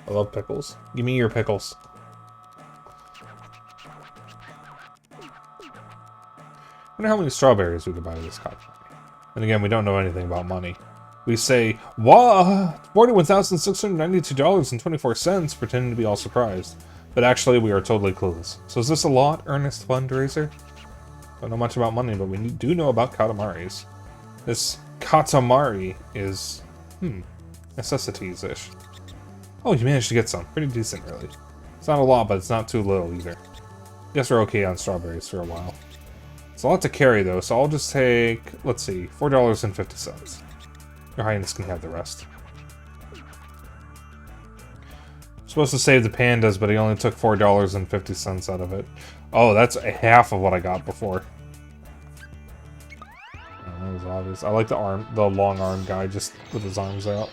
I love pickles. Give me your pickles. I wonder how many strawberries we could buy with this cotton. And again, we don't know anything about money. We say, wow, $41,692.24, pretending to be all surprised. But actually, we are totally clueless. So is this a lot, earnest fundraiser? Don't know much about money, but we do know about Katamaris. This Katamari is, necessities-ish. Oh, you managed to get some. Pretty decent, really. It's not a lot, but it's not too little, either. Guess we're okay on strawberries for a while. It's a lot to carry, though, so I'll just take, let's see, $4.50. Your Highness can have the rest. I'm supposed to save the pandas, but he only took $4.50 out of it. Oh, that's half of what I got before. Oh, that was obvious. I like the long arm guy, just with his arms out.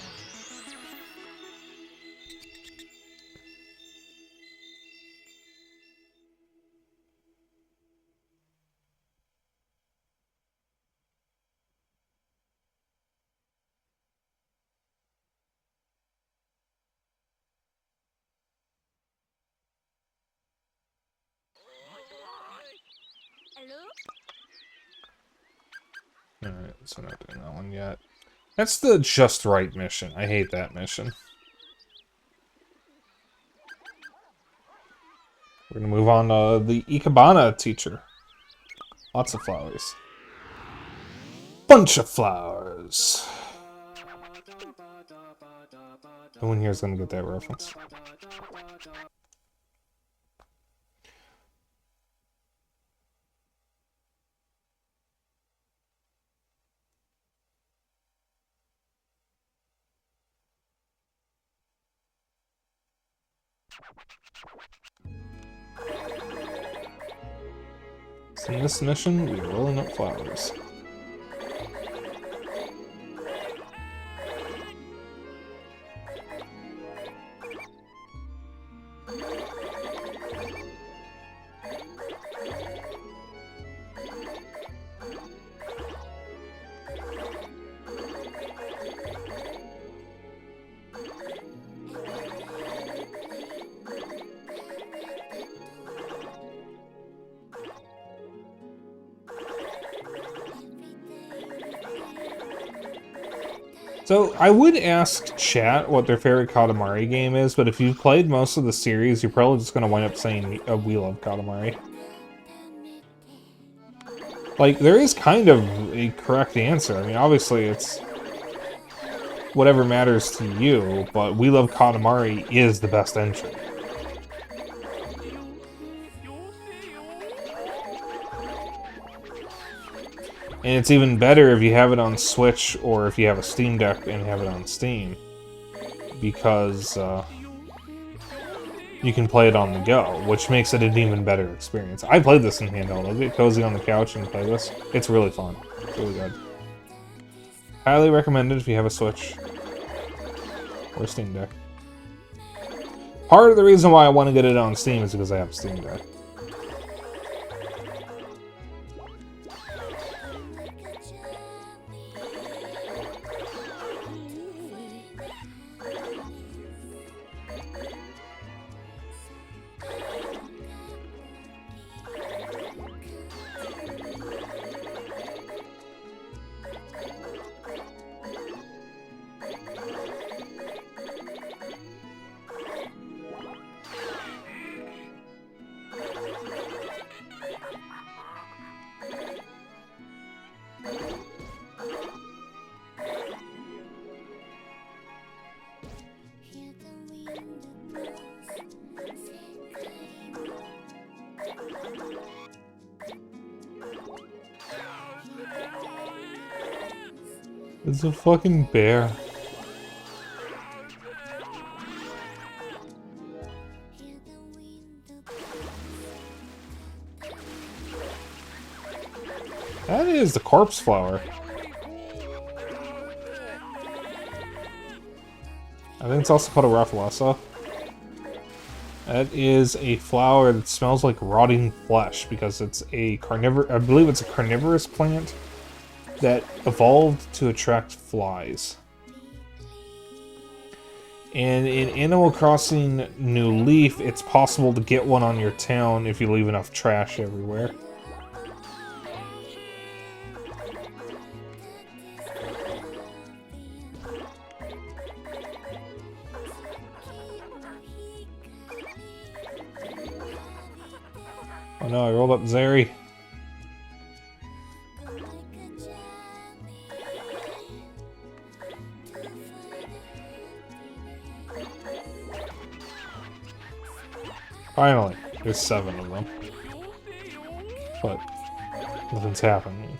Alright, so not doing that one yet. That's the just right mission. I hate that mission. We're gonna move on to the Ikebana teacher. Lots of flowers. Bunch of flowers. No one here is gonna get that reference. So in this mission, we are rolling up flowers. So, I would ask chat what their favorite Katamari game is, but if you've played most of the series, you're probably just going to wind up saying, we love Katamari. Like, there is kind of a correct answer. I mean, obviously, it's whatever matters to you, but We Love Katamari is the best entry. And it's even better if you have it on Switch or if you have a Steam Deck and have it on Steam. Because you can play it on the go, which makes it an even better experience. I played this in handheld. I'll get cozy on the couch and play this. It's really fun. It's really good. Highly recommended if you have a Switch or Steam Deck. Part of the reason why I want to get it on Steam is because I have a Steam Deck. It's a fucking bear. That is the corpse flower. I think it's also called a Raffalasa. That is a flower that smells like rotting flesh because it's a carnivore. I believe it's a carnivorous plant that evolved to attract flies. And in Animal Crossing New Leaf, it's possible to get one on your town if you leave enough trash everywhere. Oh no, I rolled up Zeri. Finally, there's 7 of them. But nothing's happening.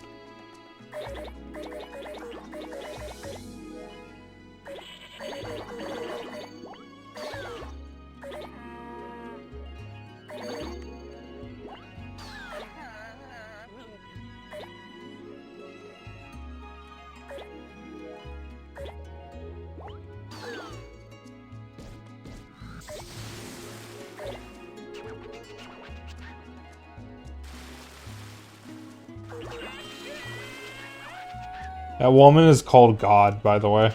That woman is called God, by the way.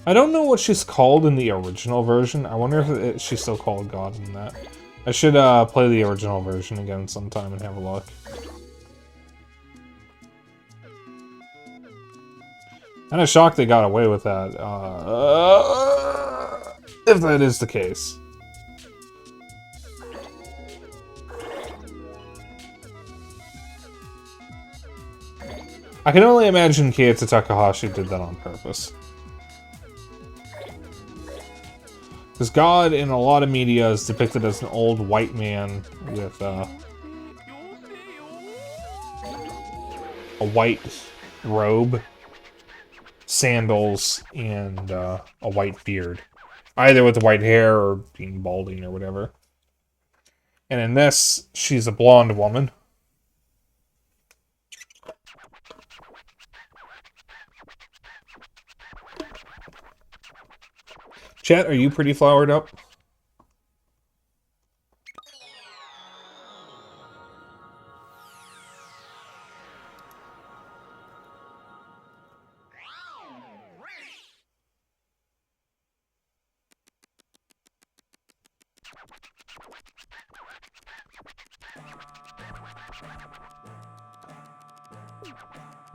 I don't know what she's called in the original version. I wonder if she's still called God in that. I should play the original version again sometime and have a look. Kinda shocked they got away with that. If that is the case. I can only imagine Keiichi Takahashi did that on purpose. Because God in a lot of media is depicted as an old white man with a white robe, sandals, and a white beard. Either with white hair or being balding or whatever. And in this, she's a blonde woman. Chat, are you pretty flowered up?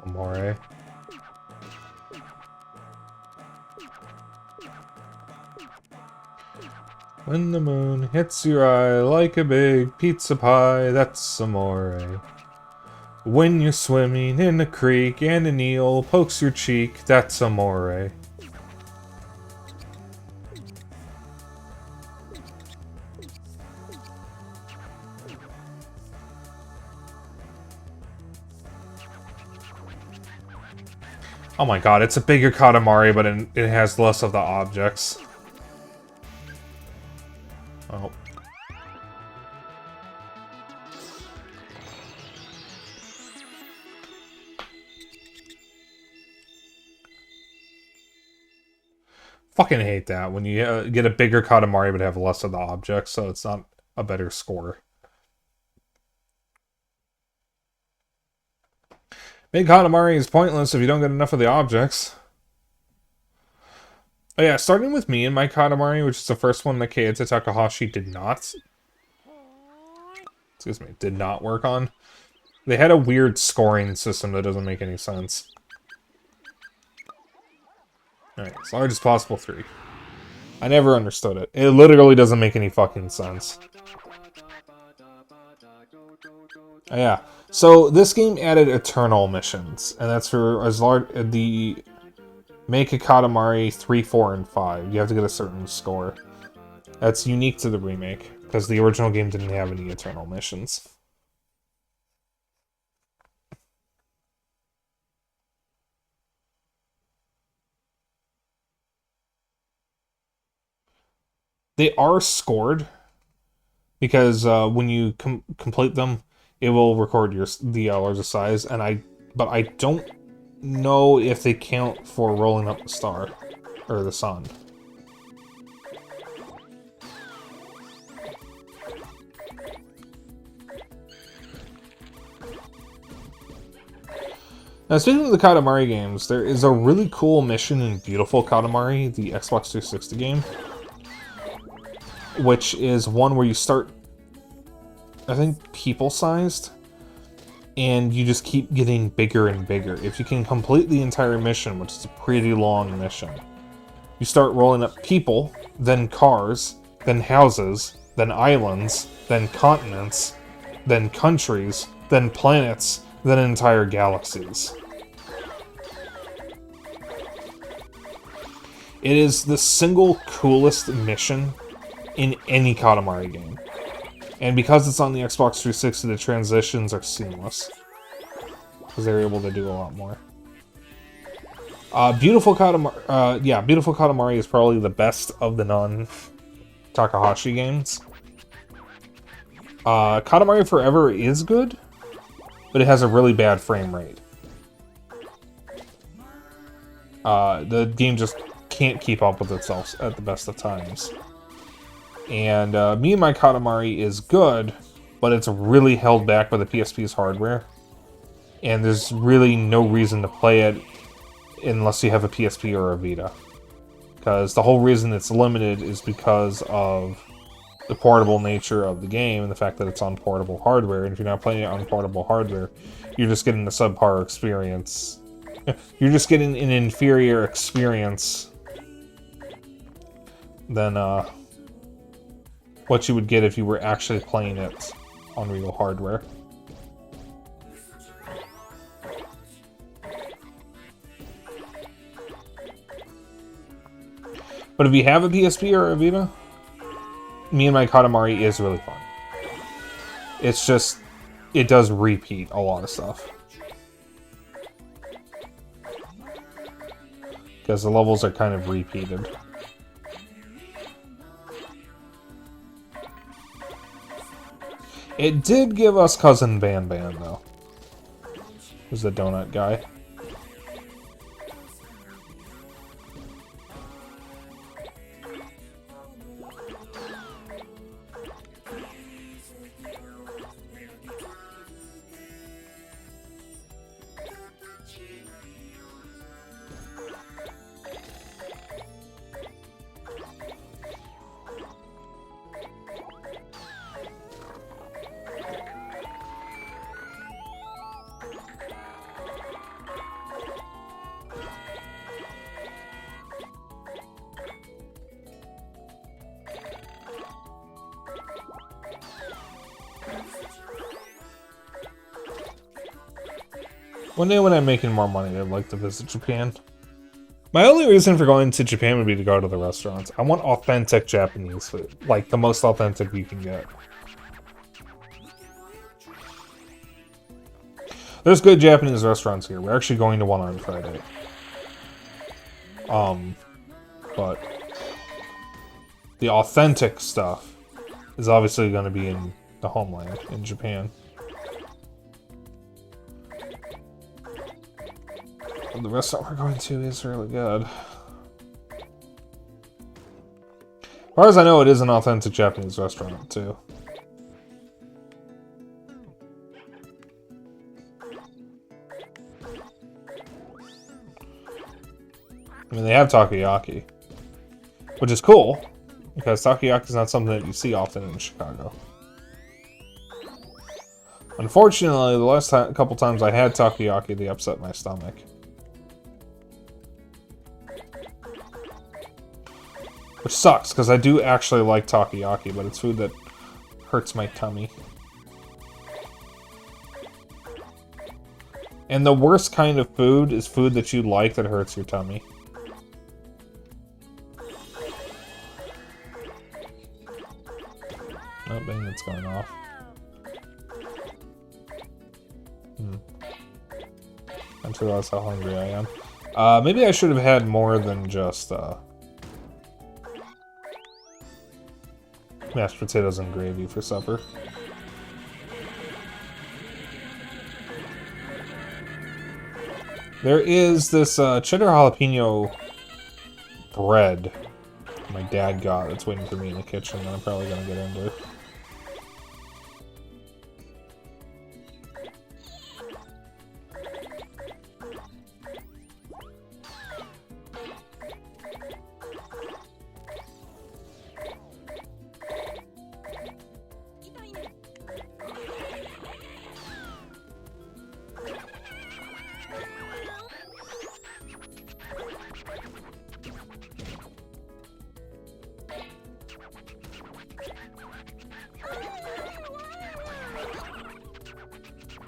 Amore. When the moon hits your eye like a big pizza pie, that's amore. When you're swimming in a creek and an eel pokes your cheek, that's amore. Oh my god, it's a bigger Katamari, but it has less of the objects. Oh. Fucking hate that, when you get a bigger Katamari but have less of the objects, so it's not a better score. Big Katamari is pointless if you don't get enough of the objects. Oh yeah, starting with me and my Katamari, which is the first one that Keiichi Takahashi did not work on. They had a weird scoring system that doesn't make any sense. Alright, as large as possible 3. I never understood it. It literally doesn't make any fucking sense. Oh, yeah. So this game added Eternal missions, and that's for as large the Make a Katamari 3, 4, and 5. You have to get a certain score. That's unique to the remake, because the original game didn't have any Eternal missions. They are scored, because when you complete them, it will record the largest size, but I don't know if they count for rolling up the star, or the sun. Now, speaking of the Katamari games, there is a really cool mission in Beautiful Katamari, the Xbox 360 game, which is one where you start, I think, people-sized, and you just keep getting bigger and bigger. If you can complete the entire mission, which is a pretty long mission, you start rolling up people, then cars, then houses, then islands, then continents, then countries, then planets, then entire galaxies. It is the single coolest mission in any Katamari game. And because it's on the Xbox 360, the transitions are seamless. Because they're able to do a lot more. Beautiful Katamari is probably the best of the non-Takahashi games. Katamari Forever is good, but it has a really bad frame rate. The game just can't keep up with itself at the best of times. And Me and My Katamari is good, but it's really held back by the PSP's hardware. And there's really no reason to play it unless you have a PSP or a Vita. Because the whole reason it's limited is because of the portable nature of the game and the fact that it's on portable hardware. And if you're not playing it on portable hardware, you're just getting a subpar experience. You're just getting an inferior experience than what you would get if you were actually playing it on real hardware. But if you have a PSP or a Vita, Me and My Katamari is really fun. It's just, it does repeat a lot of stuff. Because the levels are kind of repeated. It did give us Cousin Ban Ban, though. Who's the donut guy? One day when I'm making more money, I'd like to visit Japan. My only reason for going to Japan would be to go to the restaurants. I want authentic Japanese food. Like, the most authentic you can get. There's good Japanese restaurants here. We're actually going to one on Friday. But the authentic stuff is obviously going to be in the homeland, in Japan. The restaurant we're going to is really good. As far as I know, it is an authentic Japanese restaurant, too. I mean, they have takoyaki, which is cool, because takoyaki is not something that you see often in Chicago. Unfortunately, the last couple times I had takoyaki, they upset my stomach. Which sucks, because I do actually like takoyaki, but it's food that hurts my tummy. And the worst kind of food is food that you like that hurts your tummy. Oh, dang, it's going off. I'm sure that's how hungry I am. Maybe I should have had more than just, mashed potatoes and gravy for supper. There is this cheddar jalapeno bread my dad got that's waiting for me in the kitchen that I'm probably going to get into.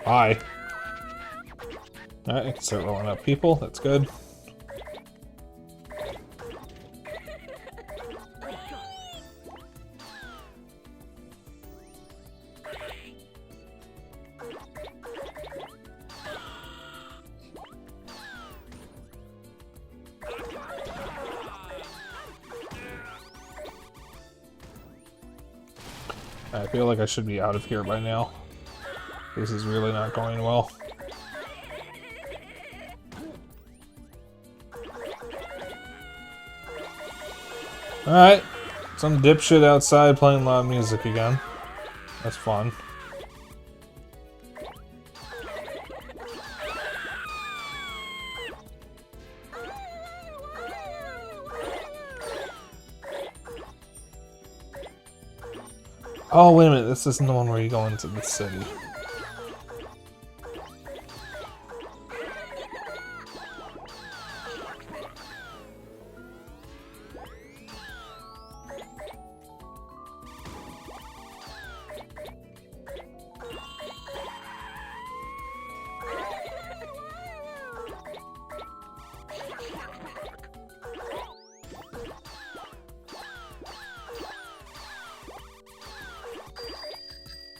Hi. Alright, I can start rolling up people. That's good. I feel like I should be out of here by now. This is really not going well. Alright, some dipshit outside playing loud music again. That's fun. Oh, wait a minute. This isn't the one where you go into the city.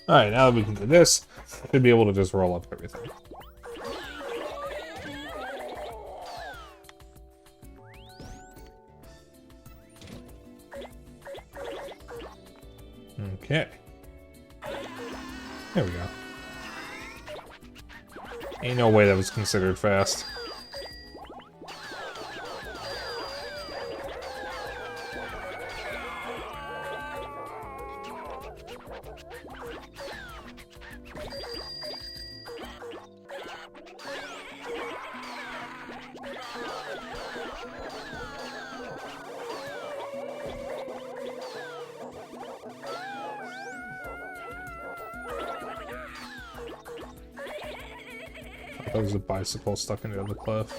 Alright, now that we can do this, I should be able to just roll up everything. Okay. There we go. Ain't no way that was considered fast. That was a bicycle stuck into the cliff.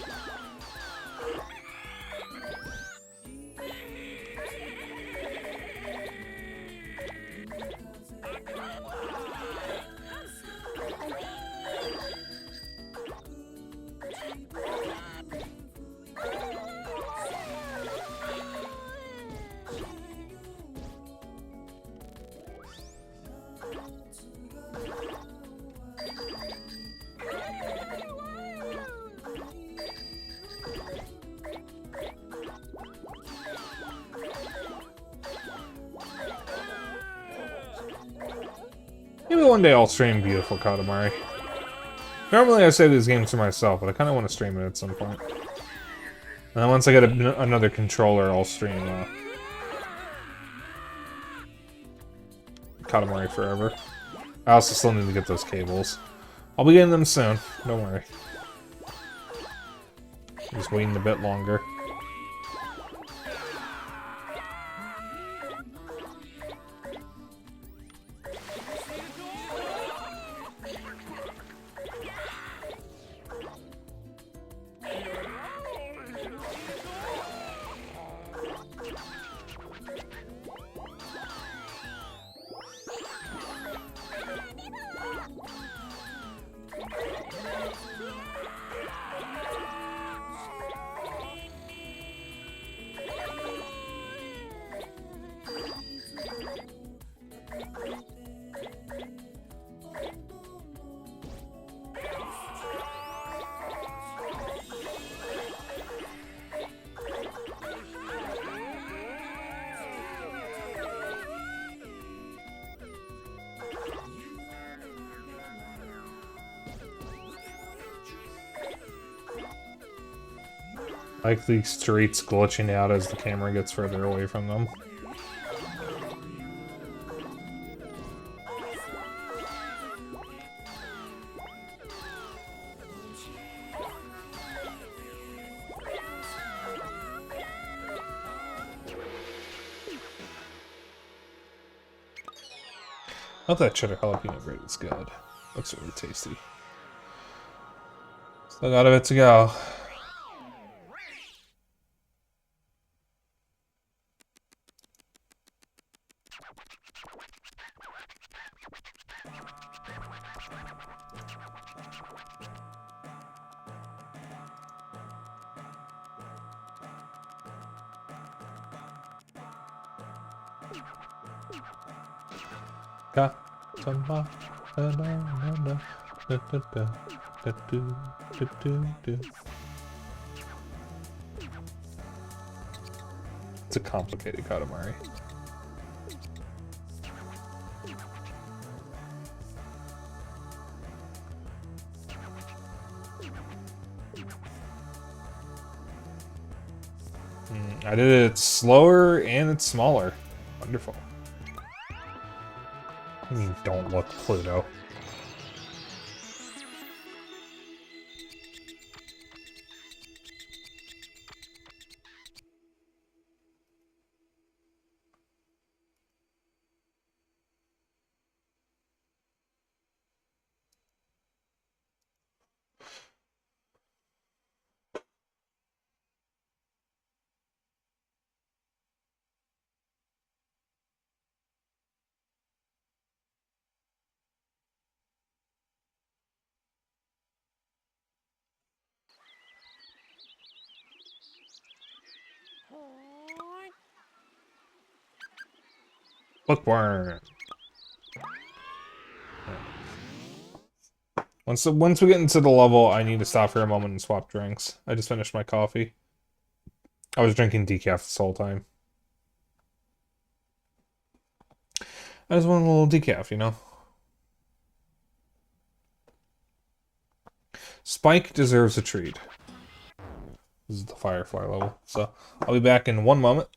Maybe one day I'll stream beautiful Katamari. Normally I say these games to myself, but I kind of want to stream it at some point. And then once I get another controller, I'll stream Katamari Forever. I also still need to get those cables. I'll be getting them soon, don't worry. Just waiting a bit longer. Like the streets glitching out as the camera gets further away from them. I thought that cheddar jalapeno bread is good. Looks really tasty. Still got a bit to go. It's a complicated Katamari. I did it slower and it's smaller. Wonderful. I mean, don't look, Pluto. Bookworm. Once we get into the level, I need to stop for a moment and swap drinks. I just finished my coffee. I was drinking decaf this whole time. I just want a little decaf, you know? Spike deserves a treat. This is the Firefly level. So, I'll be back in 1 moment.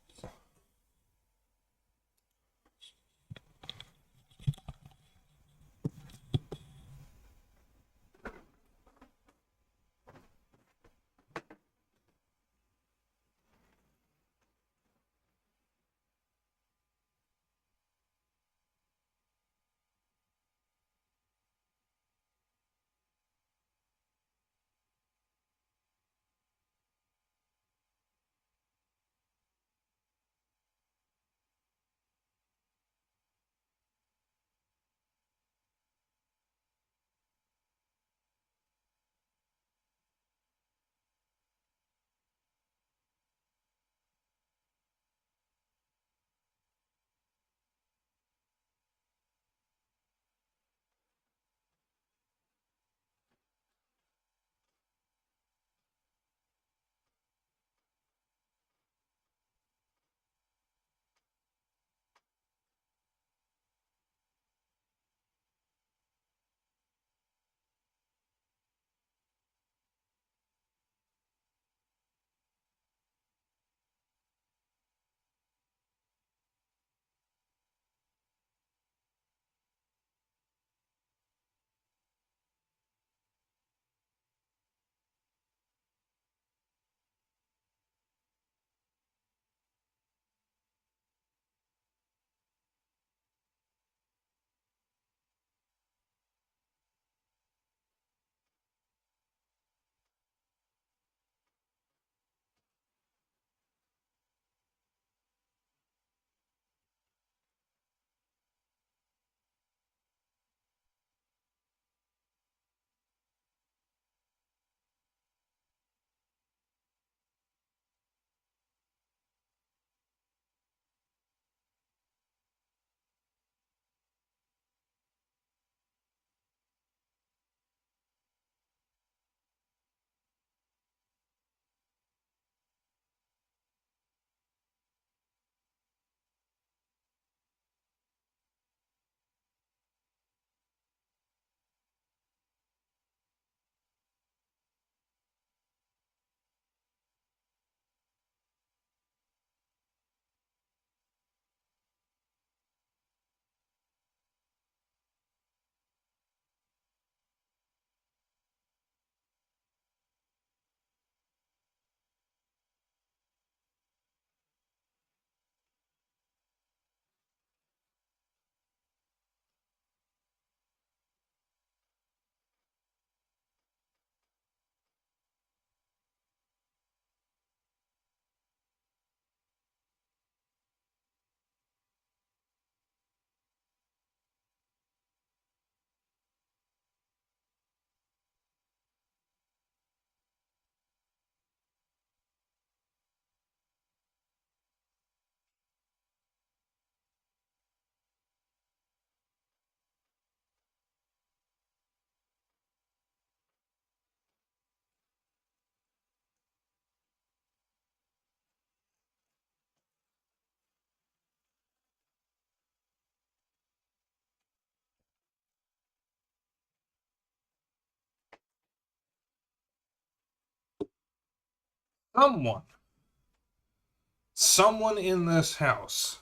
Someone in this house.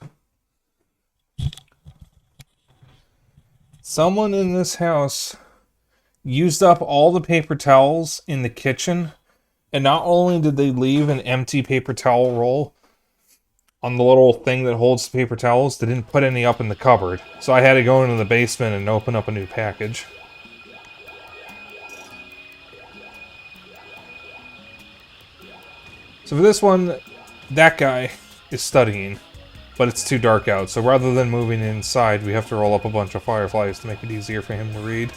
Someone in this house used up all the paper towels in the kitchen, and not only did they leave an empty paper towel roll on the little thing that holds the paper towels, they didn't put any up in the cupboard. So I had to go into the basement and open up a new package. So for this one, that guy is studying, but it's too dark out. So rather than moving inside, we have to roll up a bunch of fireflies to make it easier for him to read.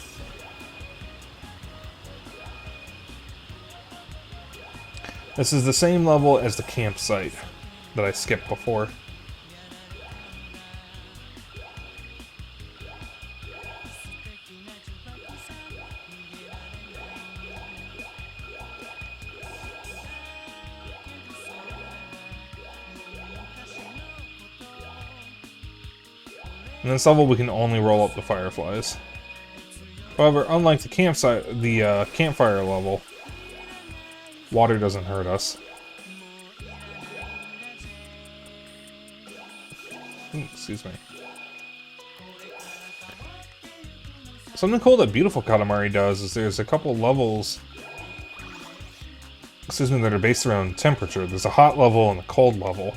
This is the same level as the campsite that I skipped before. In this level, we can only roll up the fireflies. However, unlike the campfire level, water doesn't hurt us. Excuse me. Something cool that Beautiful Katamari does is there's a couple levels, that are based around temperature. There's a hot level and a cold level.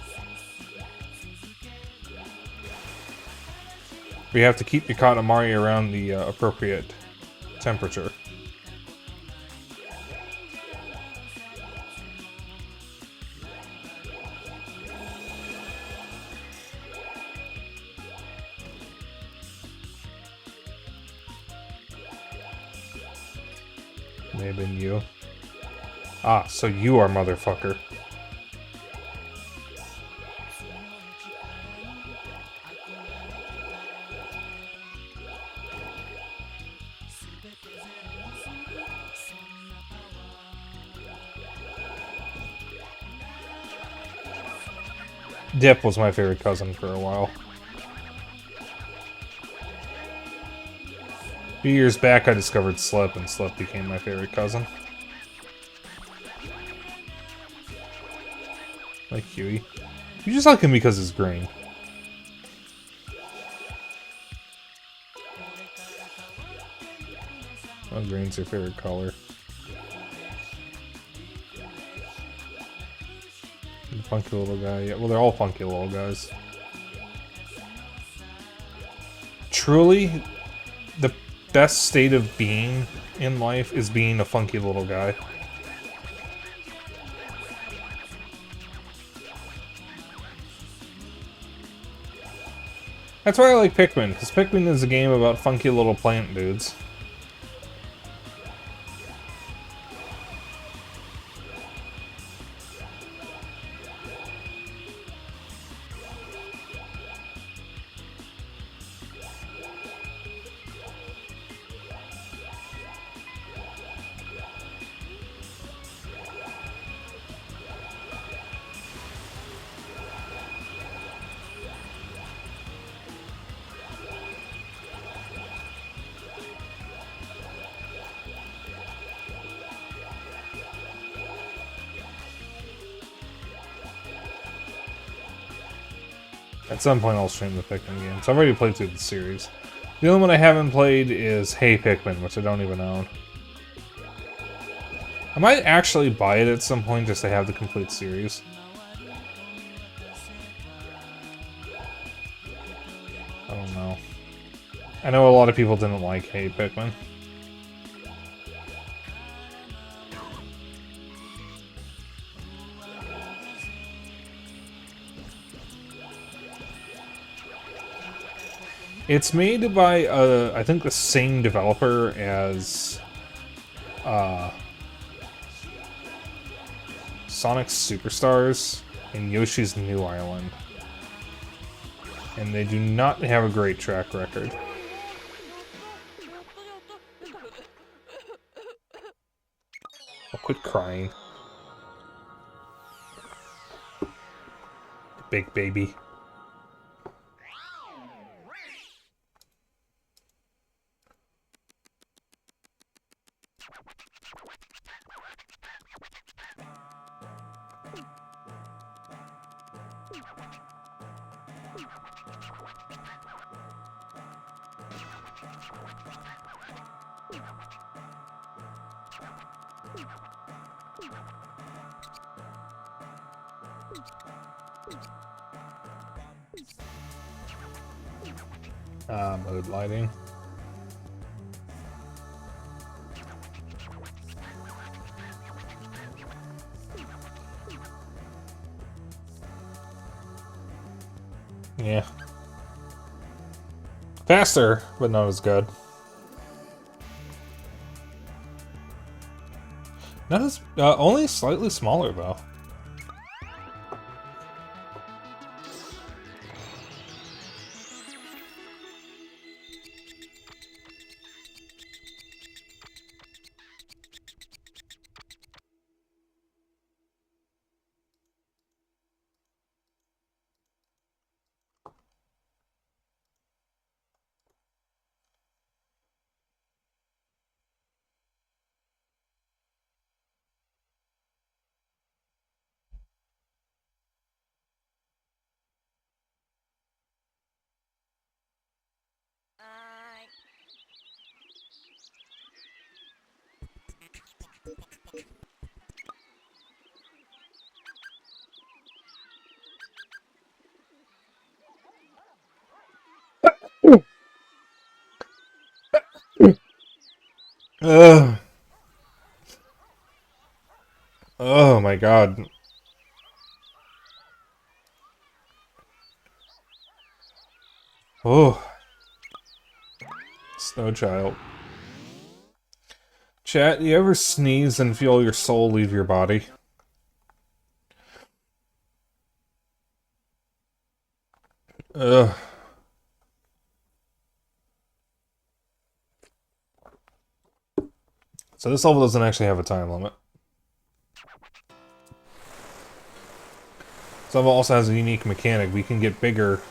We have to keep your Katamari around the appropriate temperature. May have been you. Ah, so you are motherfucker. Dip was my favorite cousin for a while. A few years back I discovered Slip, and Slip became my favorite cousin. Like Huey. You just like him because he's green. Oh, green's your favorite color. Funky little guy. Yeah, well, they're all funky little guys. Truly, the best state of being in life is being a funky little guy. That's why I like Pikmin, because Pikmin is a game about funky little plant dudes. At some point I'll stream the Pikmin games. I've already played through the series. The only one I haven't played is Hey Pikmin, which I don't even own. I might actually buy it at some point just to have the complete series. I don't know. I know a lot of people didn't like Hey Pikmin. It's made by, I think, the same developer as Sonic Superstars and Yoshi's New Island. And they do not have a great track record. Oh, quit crying. Big baby. Mode lighting. Yeah. Faster, but not as good. Not as, only slightly smaller though. Ugh. Oh my god. Oh. Snow Child. Chat, you ever sneeze and feel your soul leave your body? Ugh. So this level doesn't actually have a time limit. This level also has a unique mechanic. We can get bigger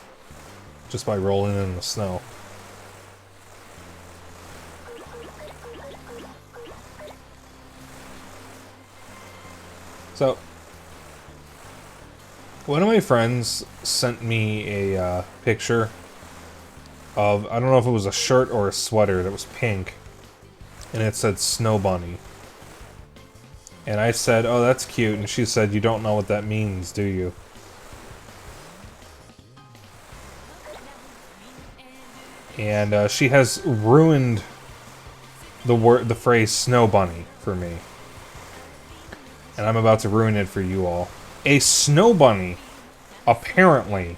just by rolling in the snow. So, one of my friends sent me a picture of, I don't know if it was a shirt or a sweater that was pink, and it said Snow Bunny. And I said, oh, that's cute, and she said, you don't know what that means, do you? And she has ruined the phrase Snow Bunny for me. And I'm about to ruin it for you all. A snow bunny, apparently,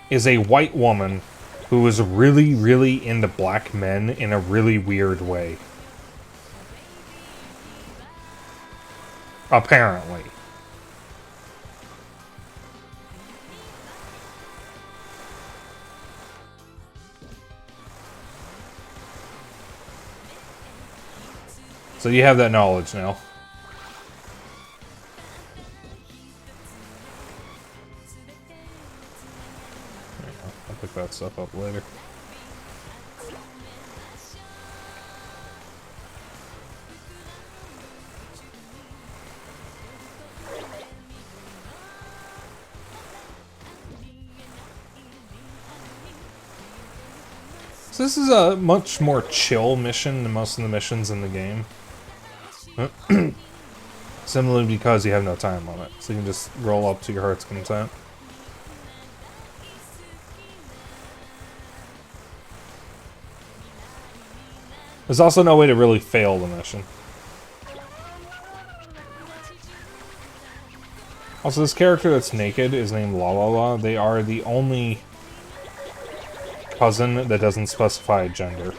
is a white woman who is really, really into black men in a really weird way. Apparently. So you have that knowledge now. I'll pick that stuff up later. So this is a much more chill mission than most of the missions in the game. Simply because you have no time limit, so you can just roll up to your heart's content. There's also no way to really fail the mission. Also, this character that's naked is named La La La. They are the only cousin that doesn't specify a gender.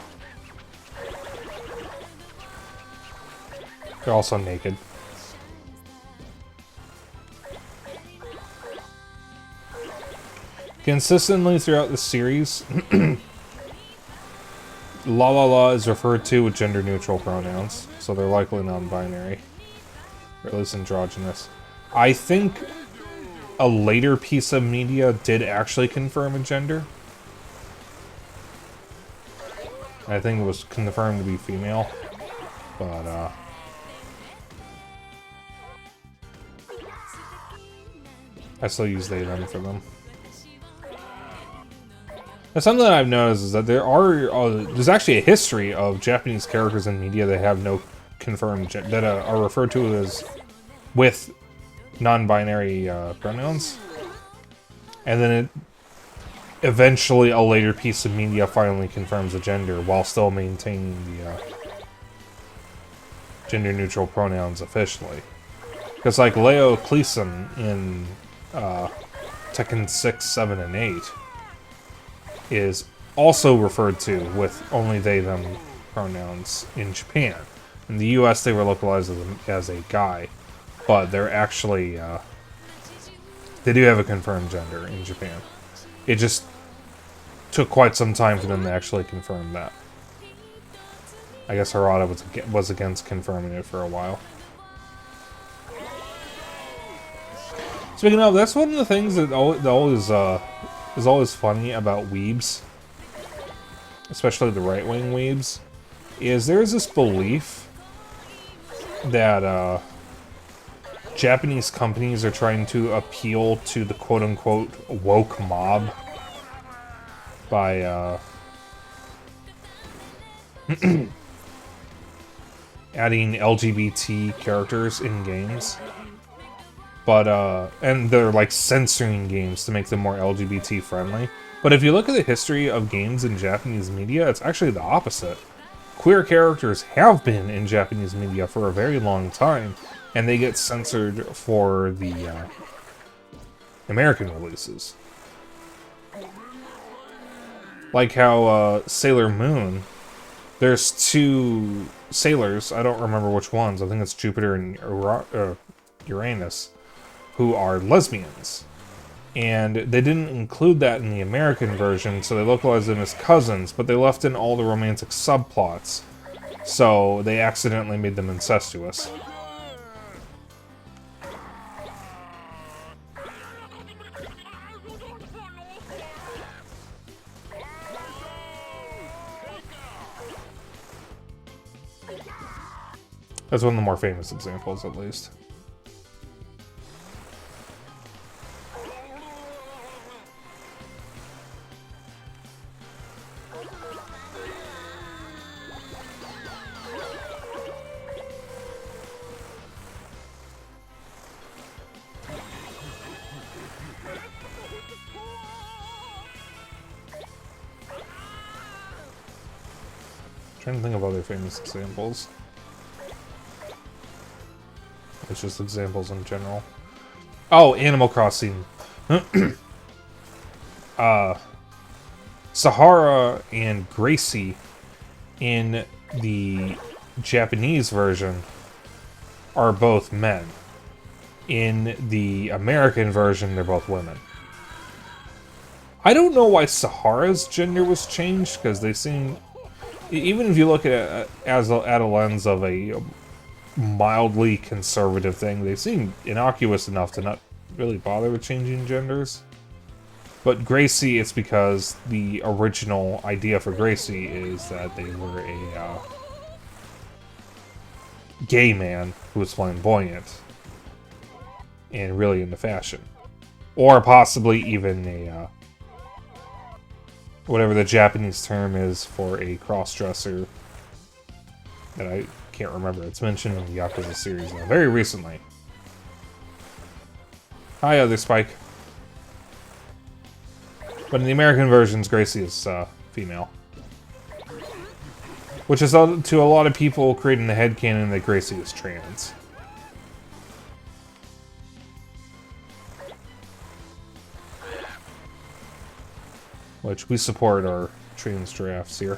They're also naked. Consistently throughout the series, La La La is referred to with gender-neutral pronouns, so they're likely non-binary, or at least androgynous. I think a later piece of media did actually confirm a gender. I think it was confirmed to be female, but I still use they, them for them. Now, something that I've noticed is that there's actually a history of Japanese characters in media that have no confirmed that are referred to as with non-binary pronouns, and then it eventually a later piece of media finally confirms the gender while still maintaining the gender-neutral pronouns officially. Because like Leo Cleason in Tekken 6, 7, and 8 is also referred to with only they, them pronouns in Japan. In the US, they were localized as a guy, but they're actually, they do have a confirmed gender in Japan. It just took quite some time for them to actually confirm that. I guess Harada was against confirming it for a while. Speaking of, that's one of the things that is always funny about weebs, especially the right-wing weebs, is there's this belief that Japanese companies are trying to appeal to the quote-unquote woke mob by adding LGBT characters in games. But, and they're like censoring games to make them more LGBT friendly. But if you look at the history of games in Japanese media, it's actually the opposite. queer characters have been in Japanese media for a very long time, and they get censored for the American releases. Like how Sailor Moon, there's two sailors, I don't remember which ones, I think it's Jupiter and Uranus, who are lesbians. And they didn't include that in the American version, so they localized them as cousins, but they left in all the romantic subplots. So they accidentally made them incestuous. That's one of the more famous examples, at least. Trying to think of other famous examples. It's just examples in general. Oh, Animal Crossing. Sahara and Gracie in the Japanese version are both men. In the American version, they're both women. I don't know why Sahara's gender was changed, because they seem... Even if you look at it at a lens of a mildly conservative thing, they seem innocuous enough to not really bother with changing genders. But Gracie, it's because the original idea for Gracie is that they were a gay man who was flamboyant and really into fashion. Or possibly even a whatever the Japanese term is for a cross-dresser that I can't remember. It's mentioned in the Yakuza series now, very recently. Hi, other Spike. But in the American versions, Gracie is female. Which is to a lot of people creating the headcanon that Gracie is trans. Which we support our trans giraffes here.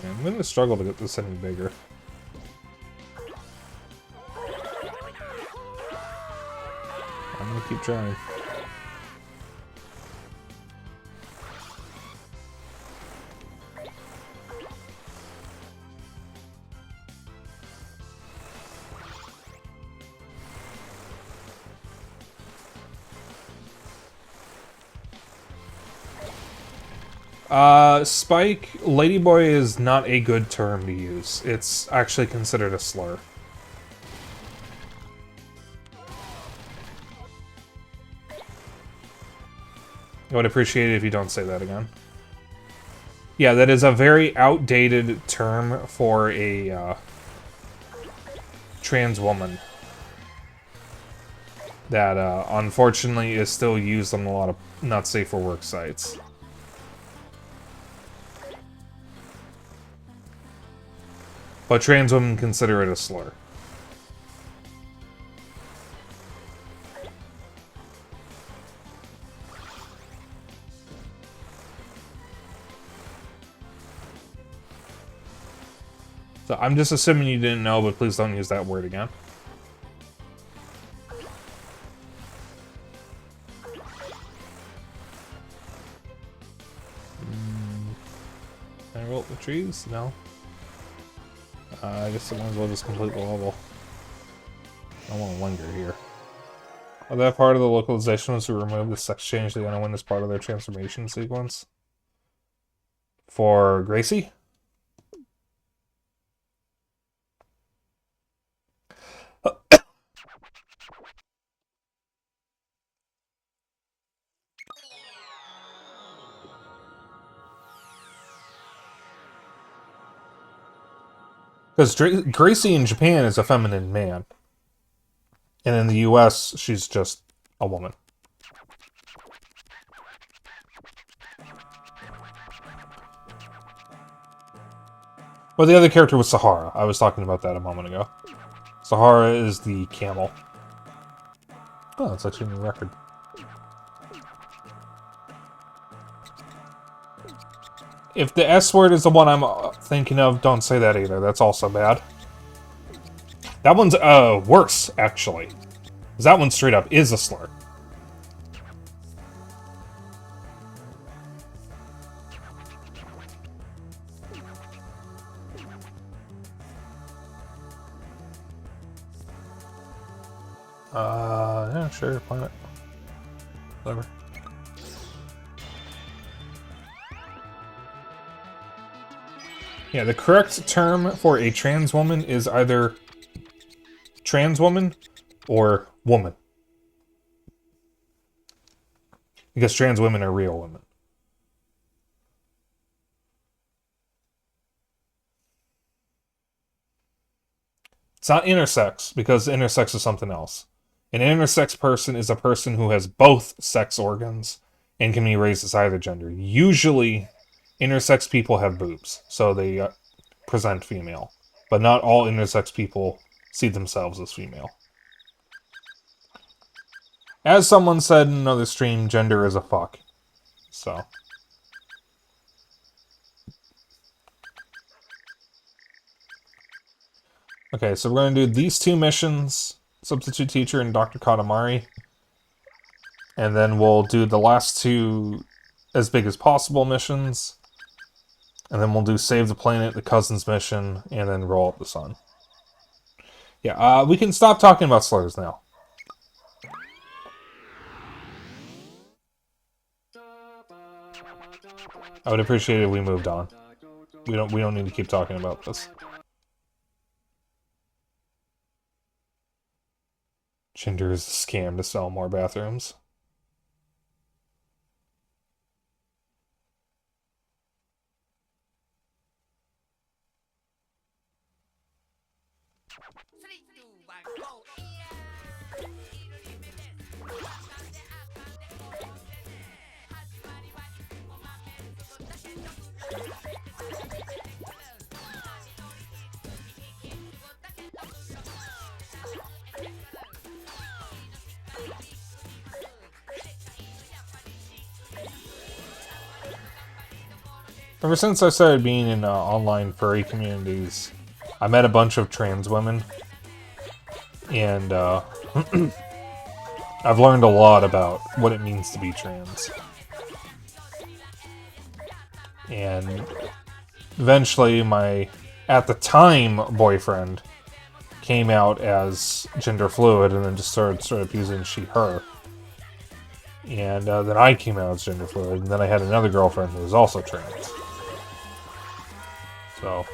And I'm gonna struggle to get this any bigger. I'm gonna keep trying. Spike, ladyboy is not a good term to use. It's actually considered a slur. I would appreciate it if you don't say that again. Yeah, that is a very outdated term for a trans woman. That unfortunately is still used on a lot of not safe for work sites. But trans women consider it a slur. So I'm just assuming you didn't know, but please don't use that word again. Can I roll up the trees? No. I guess I might as well just complete the level. I don't want to linger here. Oh, that part of the localization was to remove the sex change they underwent as part of their transformation sequence. For Gracie? Because Gracie in Japan is a feminine man. And in the US, she's just a woman. Well, the other character was Sahara. I was talking about that a moment ago. Sahara is the camel. Oh, that's actually a new record. If the S word is the one I'm thinking of, don't say that either. That's also bad. That one's worse, actually. Because that one straight up is a slur. Yeah, sure, planet. Whatever. Yeah, the correct term for a trans woman is either trans woman or woman. Because trans women are real women. It's not intersex, because intersex is something else. An intersex person is a person who has both sex organs and can be raised as either gender. Usually, intersex people have boobs, so they present female. But not all intersex people see themselves as female. As someone said in another stream, gender is a fuck. So. Okay, so we're going to do these two missions. Substitute Teacher and Dr. Katamari. And then we'll do the last two as big as possible missions. And then we'll do Save the Planet, the Cousins mission, and then Roll Up the Sun. Yeah, we can stop talking about slurs now. I would appreciate it if we moved on. We don't need to keep talking about this. Gender is a scam to sell more bathrooms. Ever since I started being in online furry communities, I met a bunch of trans women, and I've learned a lot about what it means to be trans. And eventually my, at the time, boyfriend came out as gender fluid and then just started using she, her. And then I came out as gender fluid, and then I had another girlfriend who was also trans. So,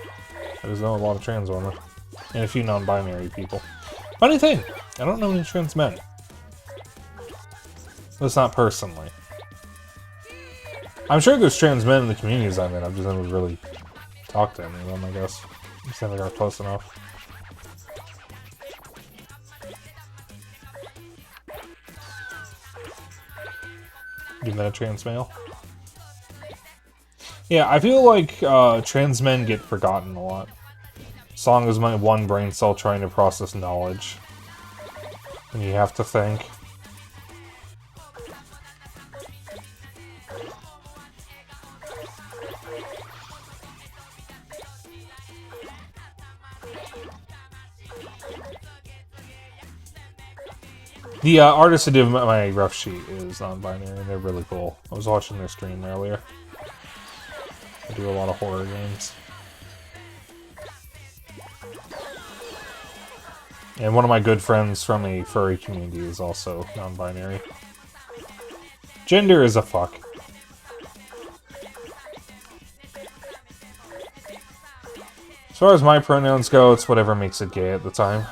I just know a lot of trans women. And a few non-binary people. Funny thing, I don't know any trans men. That's not personally. I'm sure there's trans men in the communities I'm in, I've just never really talked to any of them, I guess. Just never got close enough. You met a trans male? Yeah, I feel like trans men get forgotten a lot. Song is my one brain cell trying to process knowledge. And you have to think. The artist who did my rough sheet is non-binary, and they're really cool. I was watching their stream earlier. I do a lot of horror games. And one of my good friends from a furry community is also non-binary. Gender is a fuck. As far as my pronouns go, it's whatever makes it gay at the time.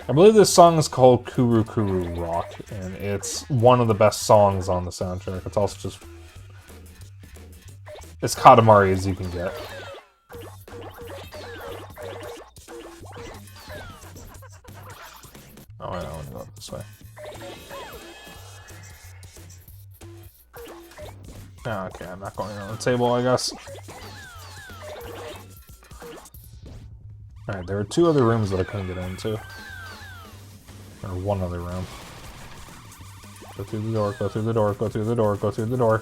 I believe this song is called Kuru Kuru Rock, and it's one of the best songs on the soundtrack. It's also just as Katamari as you can get. Oh, I want to go this way. Oh, okay, I'm not going on the table, I guess. Alright, there are 2 other rooms that I couldn't get into. Or 1 other room. Go through the door, go through the door, go through the door, go through the door.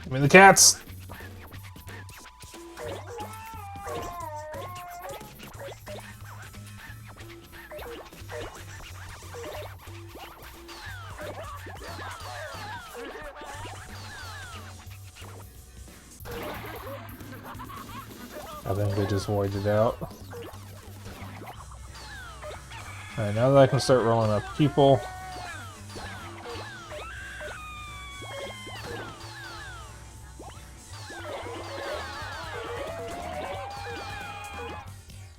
Give me the cats! I think they just voided out. Alright, now that I can start rolling up people.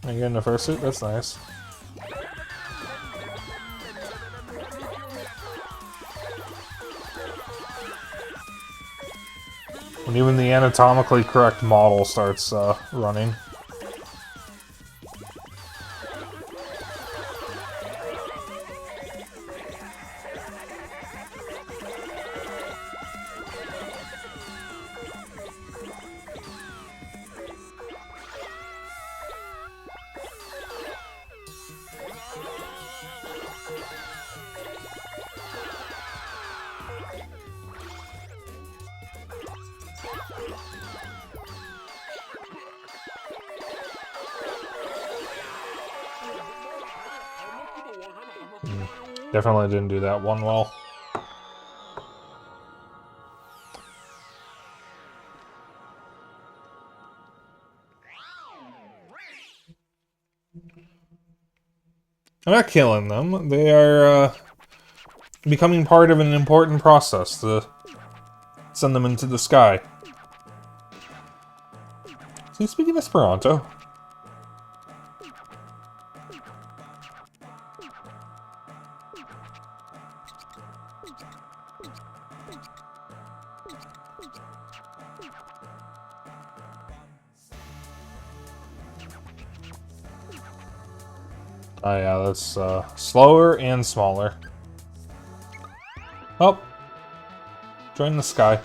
I get in the fursuit? That's nice. And even the anatomically correct model starts running. Definitely didn't do that one well. I'm not killing them. They are becoming part of an important process to send them into the sky. Is he speaking Esperanto? Oh yeah, that's slower and smaller. Oh, join the sky.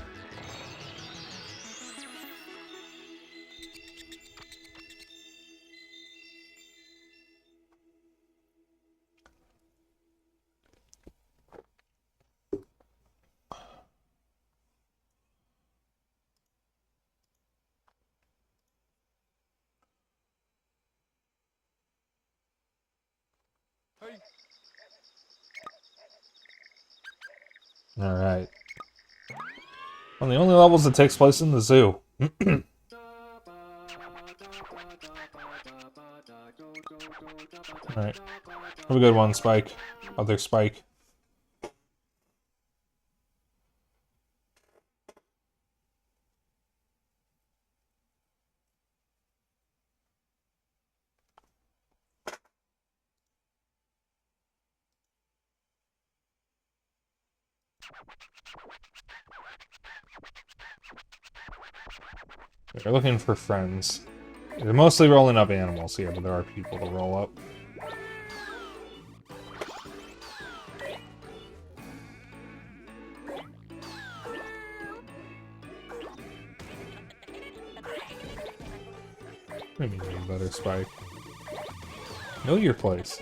Alright. One of the only levels that takes place in the zoo. Alright. Have a good one, Spike. Other Spike. They're looking for friends. They're mostly rolling up animals here, but there are people to roll up. Maybe you need a better Spike. Know your place.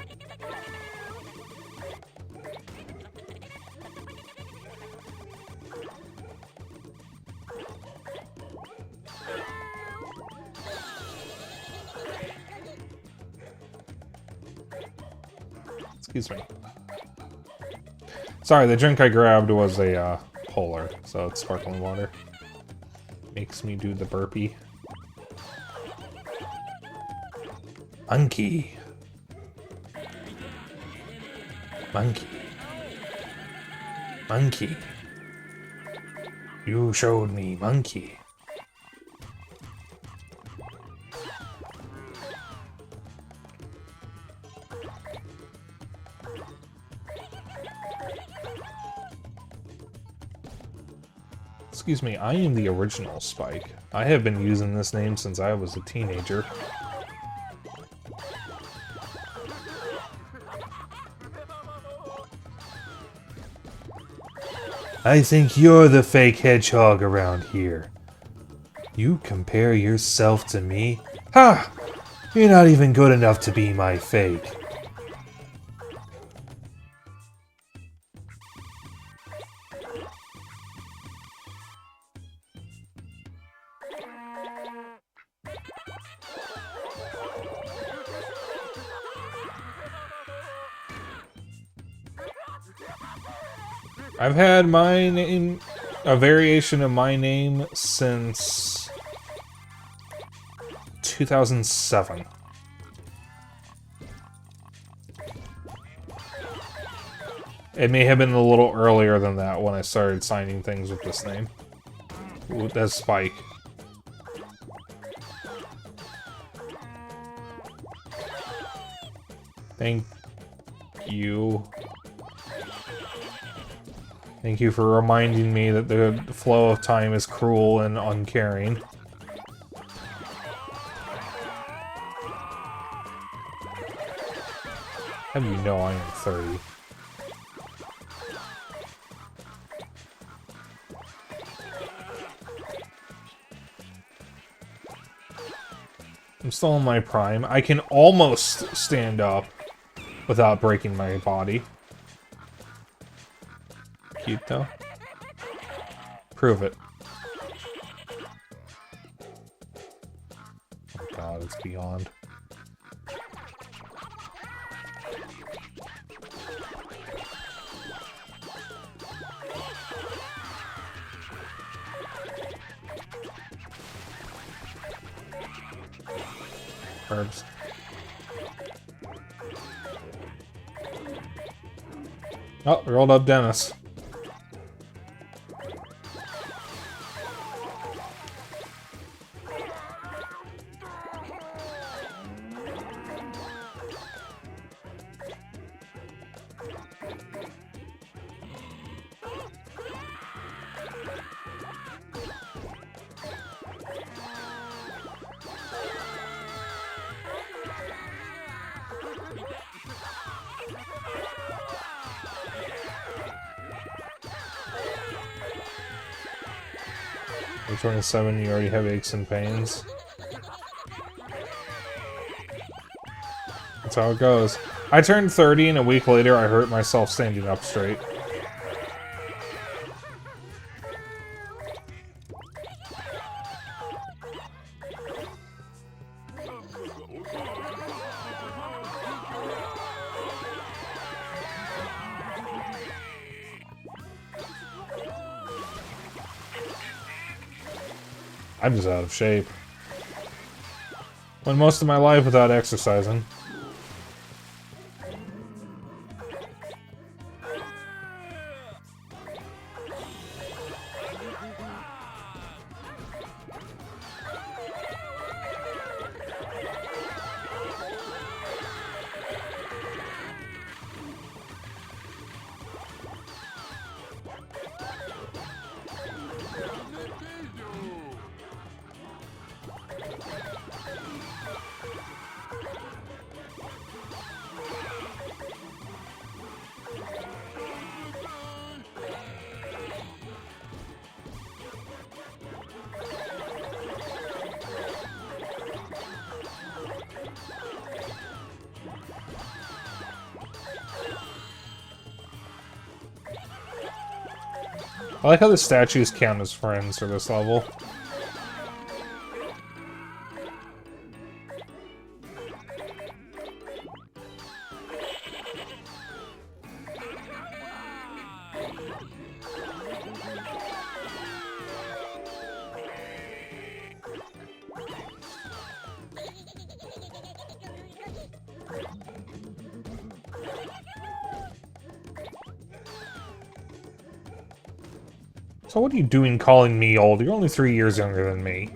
Excuse me. Sorry, the drink I grabbed was a polar, so it's sparkling water. Makes me do the burpee. Monkey. Monkey. Monkey. You showed me monkey. Excuse me, I am the original Spike. I have been using this name since I was a teenager. I think you're the fake hedgehog around here. You compare yourself to me? Ha! You're not even good enough to be my fake. I've had my name, a variation of my name since 2007. It may have been a little earlier than that when I started signing things with this name. That's Spike. Thank you. Thank you for reminding me that the flow of time is cruel and uncaring. How do you know I am 30? I'm still in my prime. I can almost stand up without breaking my body. Cute though. Prove it. Oh god, it's beyond. Herbs. Oh, rolled up Dennis. You're 27, you already have aches and pains. That's how it goes. I turned 30 and a week later I hurt myself standing up straight. I'm just out of shape. Went most of my life without exercising. I like how the statues count as friends for this level. So what are you doing calling me old? You're only 3 years younger than me.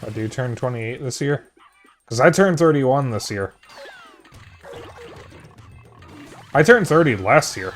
Oh, do you turn 28 this year? Because I turned 31 this year. I turned 30 last year.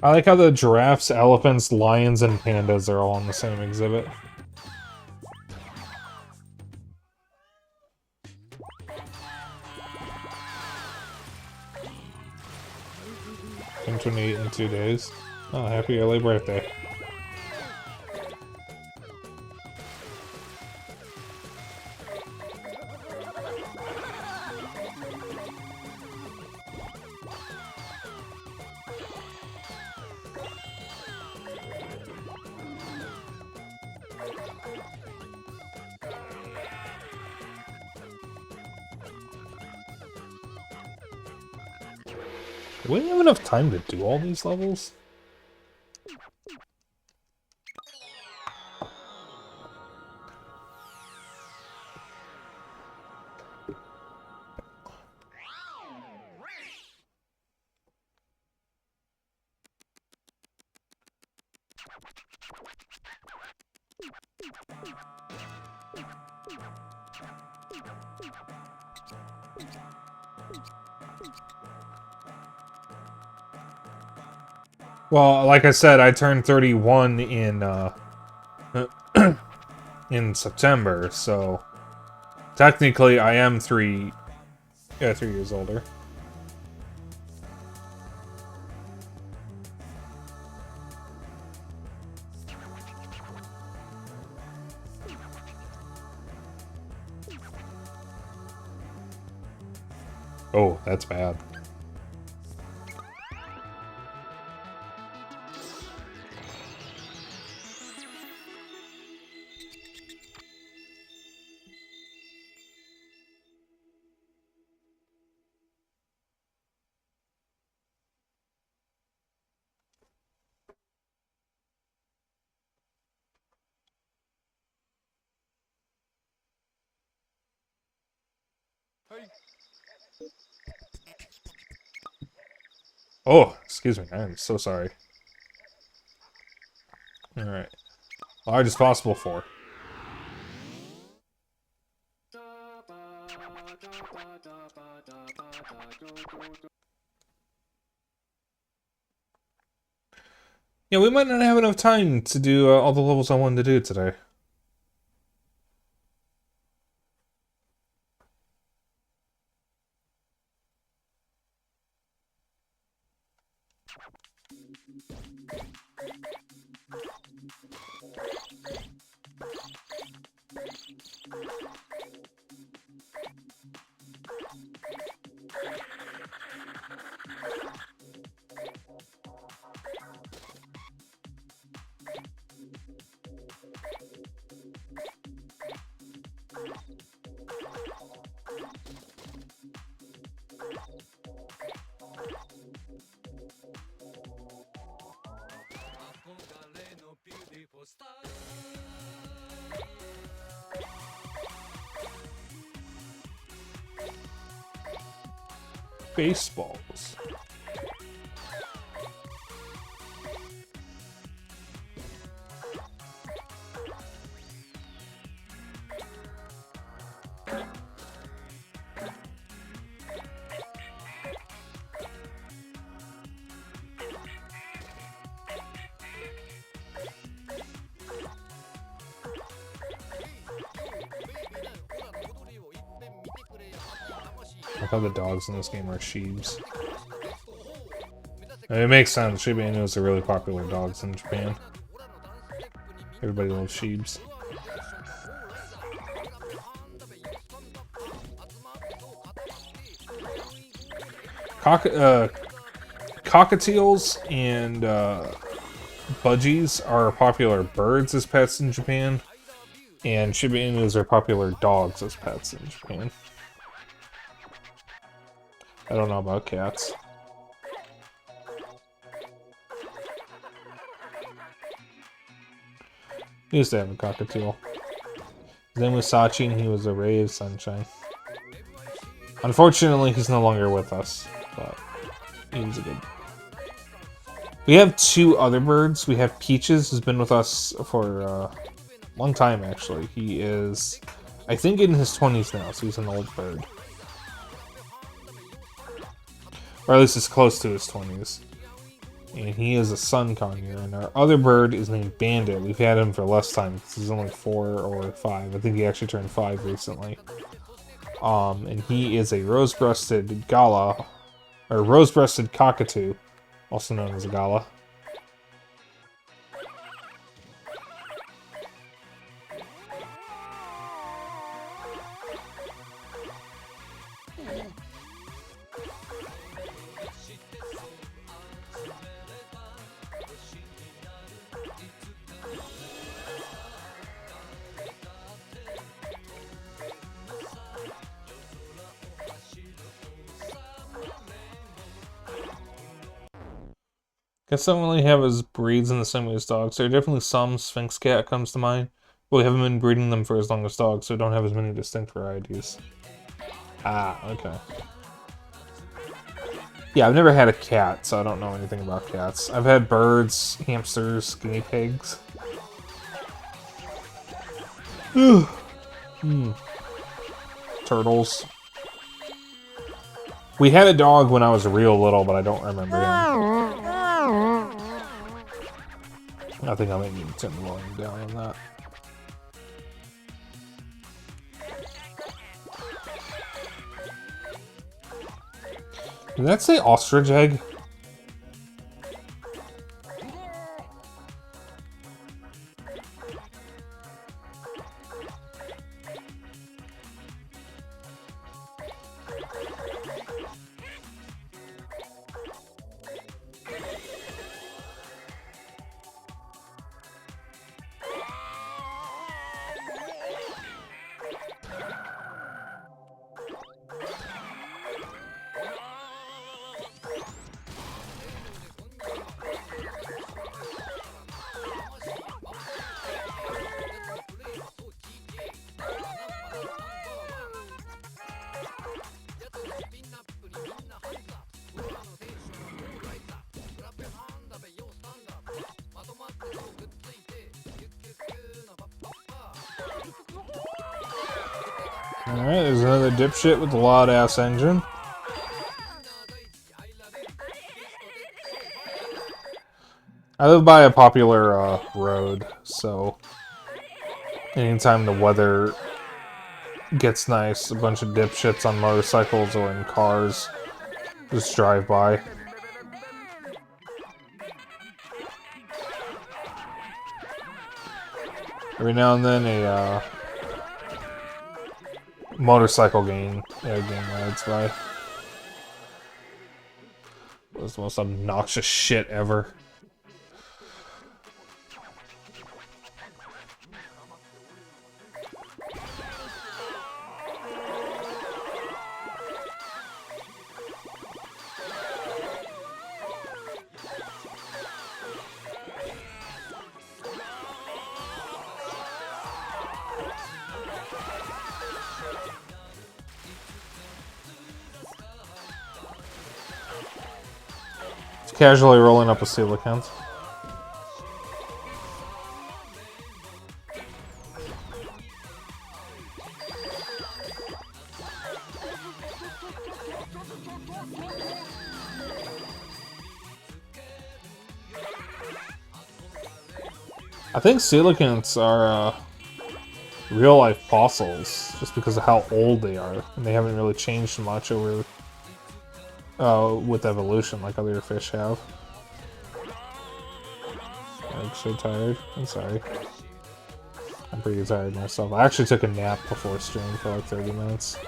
I like how the giraffes, elephants, lions, and pandas are all on the same exhibit. I'm 28 in 2 days. Oh, happy early birthday. Do we have enough time to do all these levels? Well, like I said, I turned 31 in September, so technically I am 3 years older. Oh, that's bad. Oh, excuse me. I am so sorry. Alright. Largest possible 4. Yeah, we might not have enough time to do all the levels I wanted to do today. Baseballs. like how the dogs in this game are sheeps. I mean, it makes sense. Shiba Inus are really popular dogs in Japan. Everybody loves sheeps. Cockatiels and budgies are popular birds as pets in Japan, and Shiba Inus are popular dogs as pets in Japan. I don't know about cats. He used to have a cockatiel. His name was Sachi, and he was a ray of sunshine. Unfortunately, he's no longer with us, but he was a good. We have two other birds. We have Peaches, who's been with us for a long time, actually. He is, I think, in his 20s now, so he's an old bird. Or at least it's close to his 20s. And he is a sun conure. And our other bird is named Bandit. We've had him for less time, because he's only 4 or 5. I think he actually turned 5 recently. And he is a rose-breasted gala, or rose-breasted cockatoo, also known as a gala. Cats don't really have as breeds in the same way as dogs. There are definitely some. Sphinx cat comes to mind. But we haven't been breeding them for as long as dogs, so we don't have as many distinct varieties. Ah, okay. Yeah, I've never had a cat, so I don't know anything about cats. I've had birds, hamsters, guinea pigs. Turtles. We had a dog when I was real little, but I don't remember him. I think I might need to turn the volume down on that. Did that say ostrich egg? Alright, there's another dipshit with a loud-ass engine. I live by a popular road, so anytime the weather gets nice, a bunch of dipshits on motorcycles or in cars just drive by. Every now and then a motorcycle game rides by. That's the most obnoxious shit ever. Casually rolling up a coelacanth. I think coelacanths are real life fossils just because of how old they are, and they haven't really changed much over with evolution like other fish have. I'm actually tired. I'm sorry. I'm pretty tired myself. I actually took a nap before stream for like 30 minutes.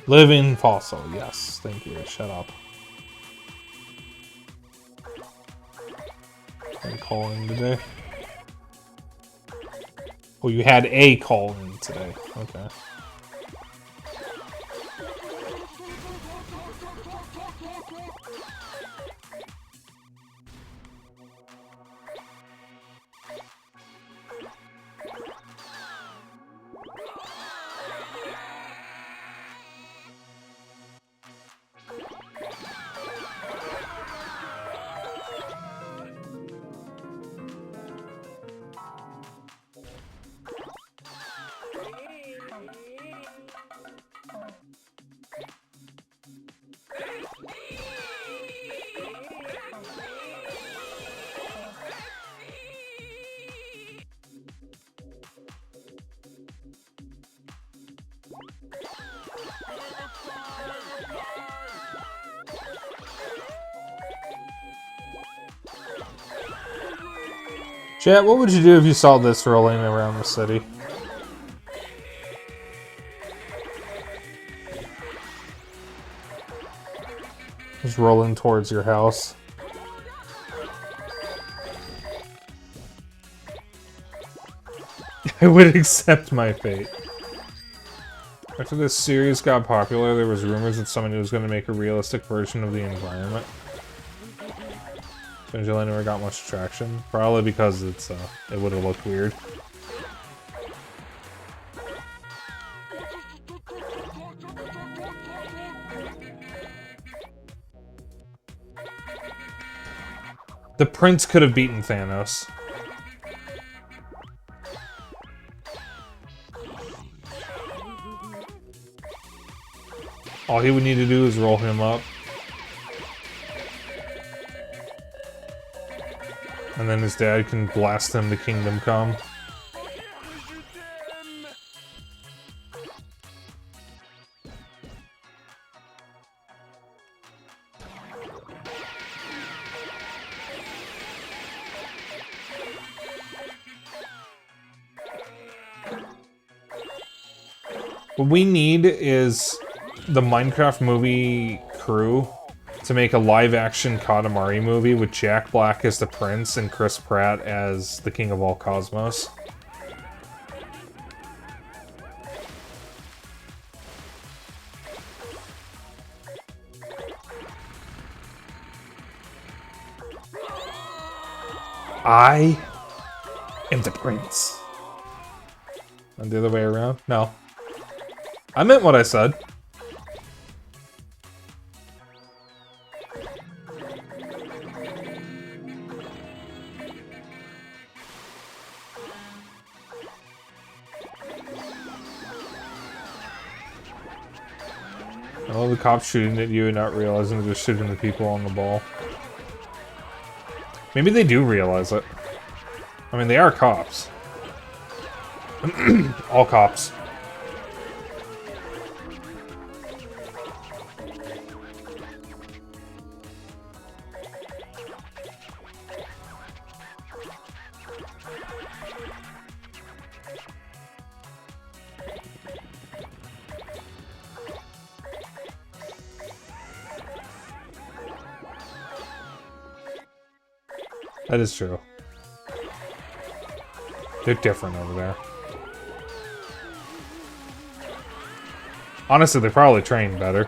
Living fossil, yes. Thank you. Shut up. I'm calling today. Oh, you had a call in today. Okay. Chat, what would you do if you saw this rolling around the city? Just rolling towards your house. I would accept my fate. After this series got popular, there was rumors that somebody was going to make a realistic version of the environment. Angela never got much traction, probably because it would have looked weird. The prince could have beaten Thanos. All he would need to do is roll him up. And then his dad can blast him to Kingdom Come. What we need is the Minecraft movie crew to make a live-action Katamari movie with Jack Black as the prince and Chris Pratt as the king of all cosmos. I am the prince. And the other way around? No. I meant what I said. All the cops shooting at you and not realizing they're just shooting the people on the ball. Maybe they do realize it. I mean, they are cops. All cops. That is true. They're different over there. Honestly, they probably train better.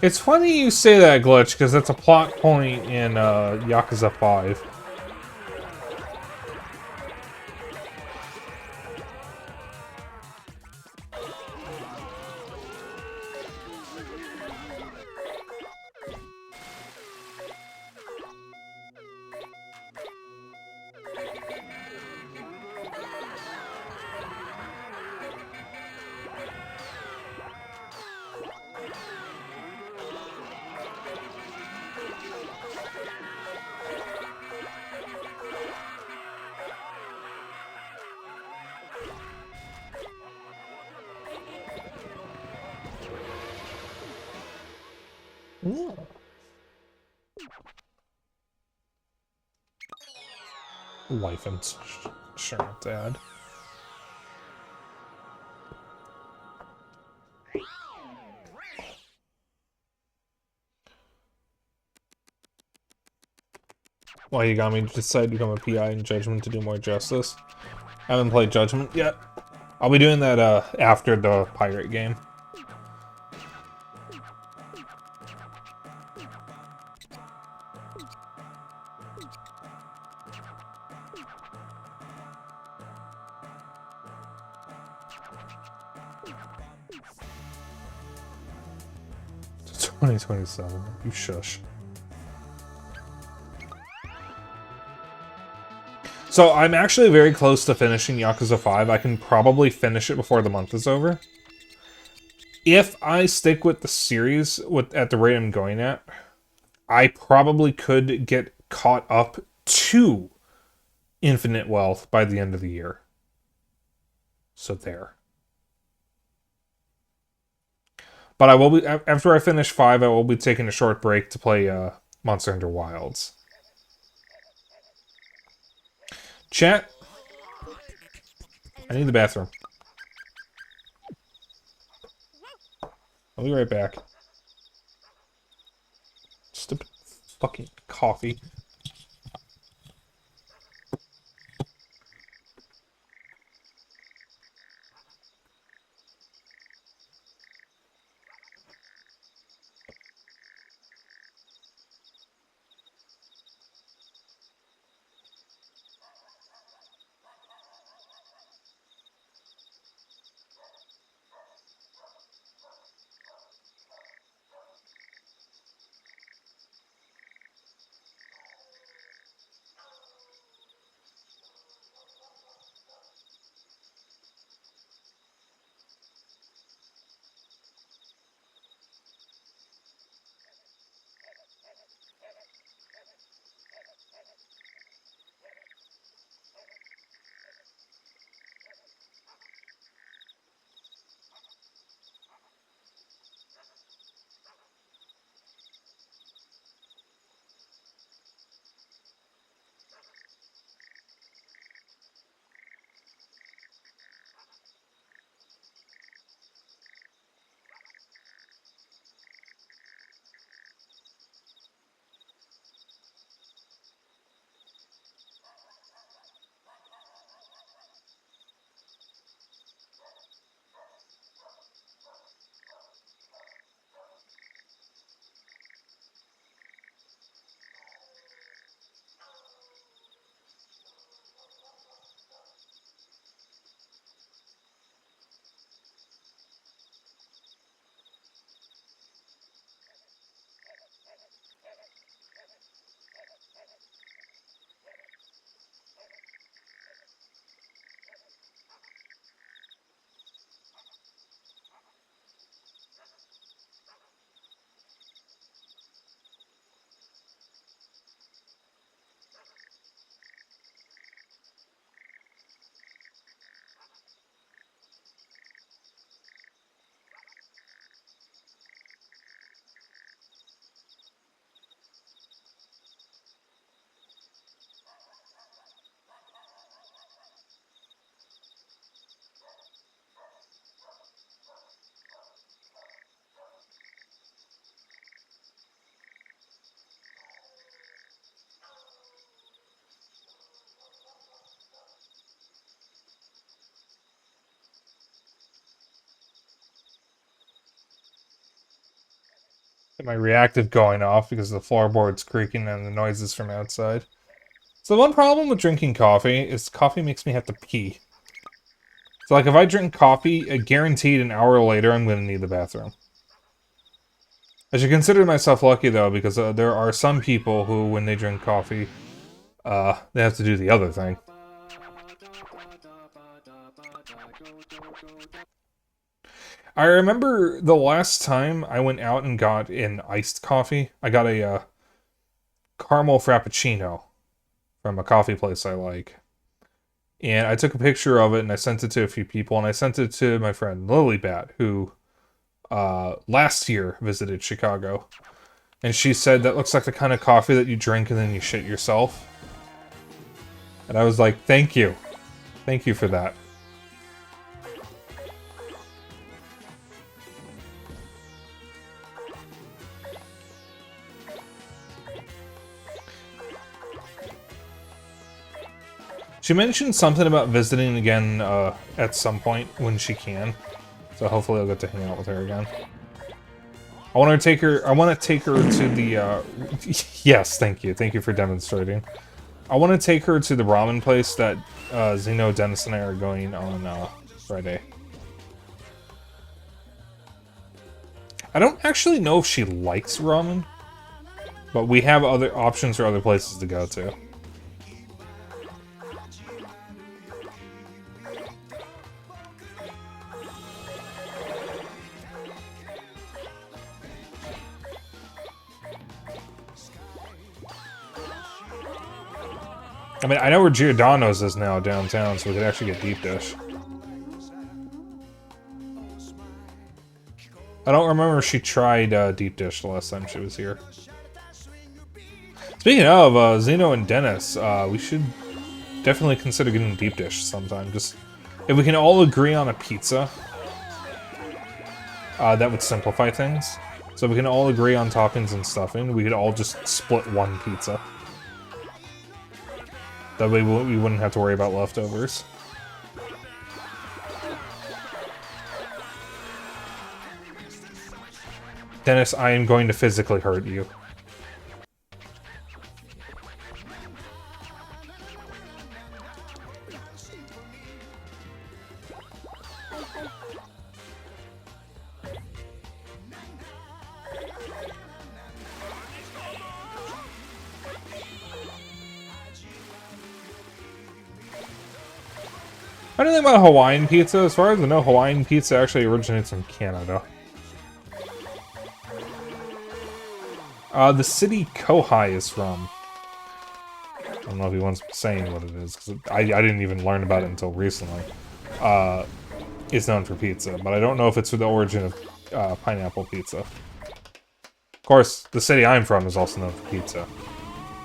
It's funny you say that, Glitch, because it's a plot point in Yakuza 5. Life insurance ad. Why you got me to decide to become a PI in Judgment to do more justice? I haven't played Judgment yet. I'll be doing that after the pirate game. It's 2027. You shush. So I'm actually very close to finishing Yakuza 5. I can probably finish it before the month is over. If I stick with the series at the rate I'm going at, I probably could get caught up to Infinite Wealth by the end of the year. So there. But I will be, after I finish 5, I will be taking a short break to play Monster Hunter Wilds. Chat, I need the bathroom. I'll be right back. Stupid fucking coffee. My reactive going off because the floorboard's creaking and the noises from outside. So the one problem with drinking coffee is coffee makes me have to pee. So like if I drink coffee, guaranteed an hour later I'm going to need the bathroom. I should consider myself lucky though, because there are some people who, when they drink coffee, they have to do the other thing. I remember the last time I went out and got an iced coffee. I got a caramel frappuccino from a coffee place I like. And I took a picture of it and I sent it to a few people, and I sent it to my friend Lilybat, who last year visited Chicago. And she said that looks like the kind of coffee that you drink and then you shit yourself. And I was like, thank you. Thank you for that. She mentioned something about visiting again at some point when she can. So hopefully I'll get to hang out with her again. I want to take her to the yes, thank you. Thank you for demonstrating. I want to take her to the ramen place that Zeno, Dennis, and I are going on Friday. I don't actually know if she likes ramen, but we have other options for other places to go to. I mean, I know where Giordano's is now downtown, so we could actually get deep dish. I don't remember if she tried deep dish the last time she was here. Speaking of Zeno and Dennis, we should definitely consider getting deep dish sometime. Just if we can all agree on a pizza, that would simplify things. So if we can all agree on toppings and stuffing, we could all just split one pizza. That way we wouldn't have to worry about leftovers. Dennis, I am going to physically hurt you. I don't think about Hawaiian pizza. As far as I know, Hawaiian pizza actually originates in Canada. The city Kohai is from. I don't know if he wants saying what it is, because I didn't even learn about it until recently. It's known for pizza, but I don't know if it's for the origin of pineapple pizza. Of course, the city I'm from is also known for pizza.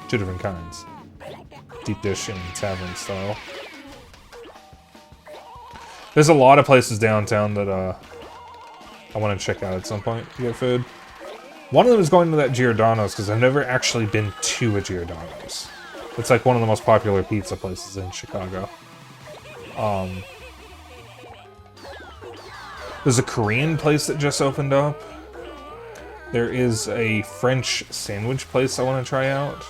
Two different kinds. Deep dish and tavern style. There's a lot of places downtown that I want to check out at some point to get food. One of them is going to that Giordano's, because I've never actually been to a Giordano's. It's like one of the most popular pizza places in Chicago. There's a Korean place that just opened up. There is a French sandwich place I want to try out.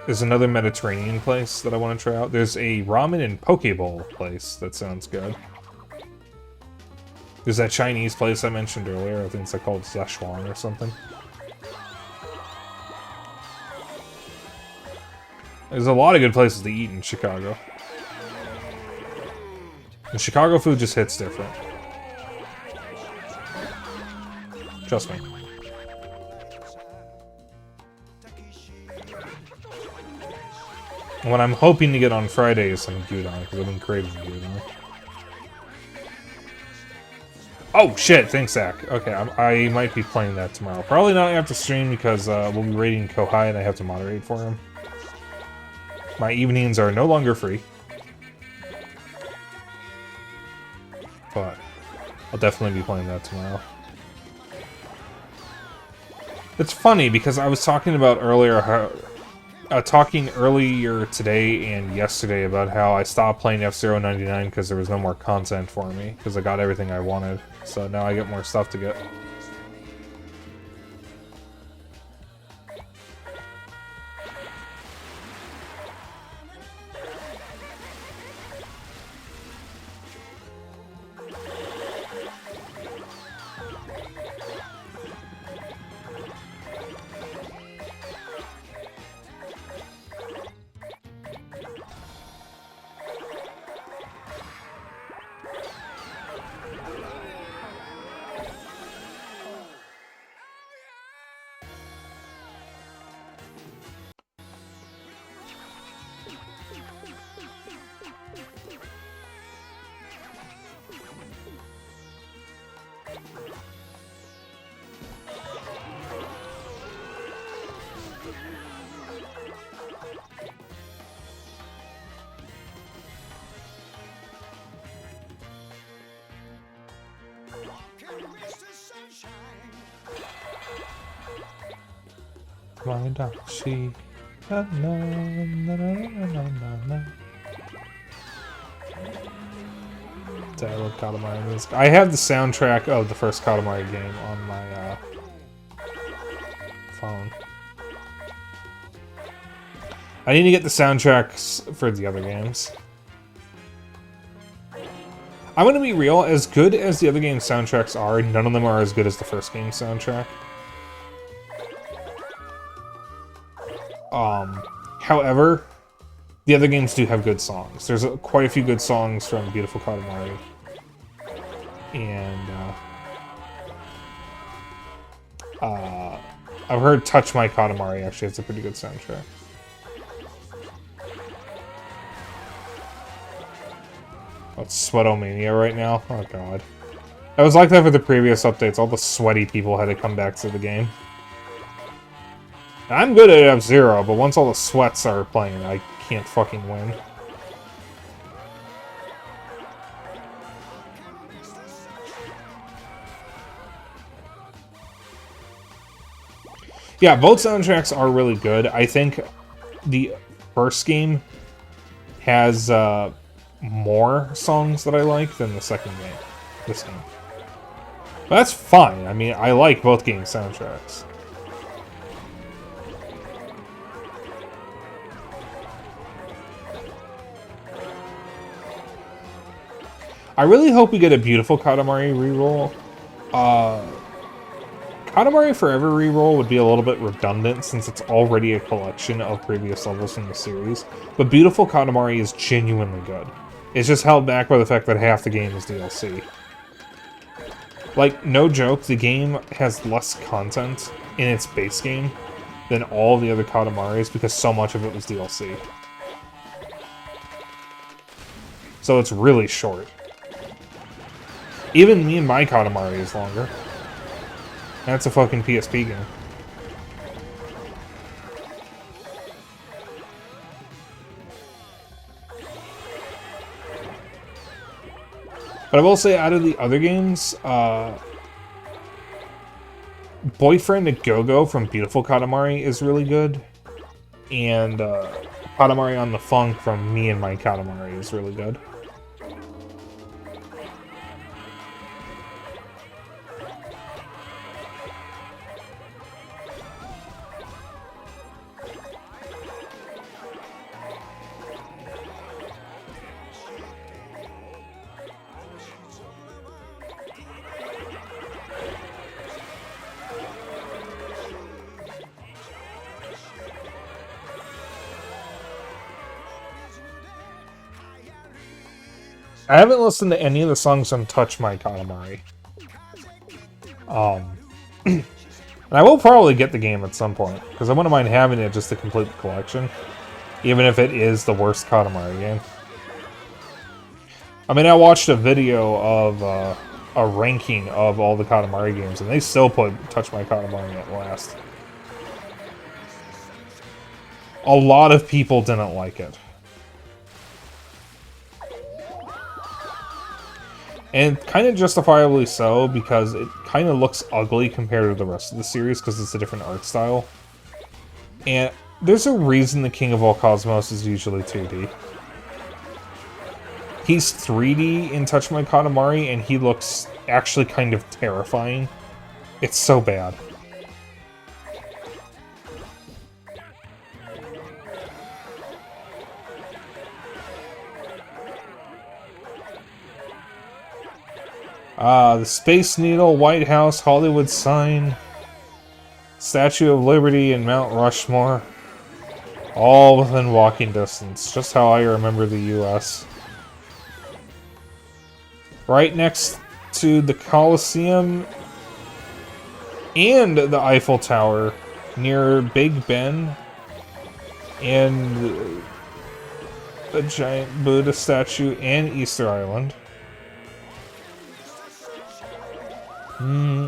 There's another Mediterranean place that I want to try out. There's a ramen and poke bowl place that sounds good. There's that Chinese place I mentioned earlier. I think it's like called Szechuan or something. There's a lot of good places to eat in Chicago. And Chicago food just hits different. Trust me. And what I'm hoping to get on Friday is some gyudon, because I've been craving gyudon. Oh shit, thanks Zach. Okay, I might be playing that tomorrow. Probably not after stream, because we'll be raiding Kohai and I have to moderate for him. My evenings are no longer free. But I'll definitely be playing that tomorrow. It's funny, because I was talking about earlier today and yesterday about how I stopped playing F-Zero 99 because there was no more content for me, because I got everything I wanted. So now I get more stuff to get. My Dashi. Na, na, na, na, na, na, na, na. I love Katamari music. I have the soundtrack of the first Katamari game on my phone. I need to get the soundtracks for the other games. I'm gonna be real, as good as the other game's soundtracks are, none of them are as good as the first game's soundtrack. However, the other games do have good songs. There's quite a few good songs from Beautiful Katamari. And, I've heard Touch My Katamari actually has a pretty good soundtrack. Oh, it's Sweatomania right now? Oh god. It was like that for the previous updates. All the sweaty people had to come back to the game. I'm good at F-Zero, but once all the sweats are playing, I can't fucking win. Yeah, both soundtracks are really good. I think the first game has more songs that I like than the second game. This game. But that's fine. I mean, I like both game soundtracks. I really hope we get a Beautiful Katamari reroll. Katamari Forever reroll would be a little bit redundant since it's already a collection of previous levels from the series, but Beautiful Katamari is genuinely good. It's just held back by the fact that half the game is DLC. Like, no joke, the game has less content in its base game than all the other Katamaris because so much of it was DLC. So it's really short. Even Me and My Katamari is longer. That's a fucking PSP game. But I will say, out of the other games, Boyfriend a Go-Go from Beautiful Katamari is really good. And Katamari on the Funk from Me and My Katamari is really good. I haven't listened to any of the songs on Touch My Katamari. And I will probably get the game at some point, because I wouldn't mind having it just to complete the collection, even if it is the worst Katamari game. I mean, I watched a video of a ranking of all the Katamari games, and they still put Touch My Katamari at last. A lot of people didn't like it. And kind of justifiably so, because it kind of looks ugly compared to the rest of the series, because it's a different art style. And there's a reason the King of All Cosmos is usually 2D. He's 3D in Touch My Katamari, and he looks actually kind of terrifying. It's so bad. The Space Needle, White House, Hollywood sign, Statue of Liberty, and Mount Rushmore. All within walking distance, just how I remember the US. Right next to the Colosseum and the Eiffel Tower, near Big Ben, and the giant Buddha statue, and Easter Island.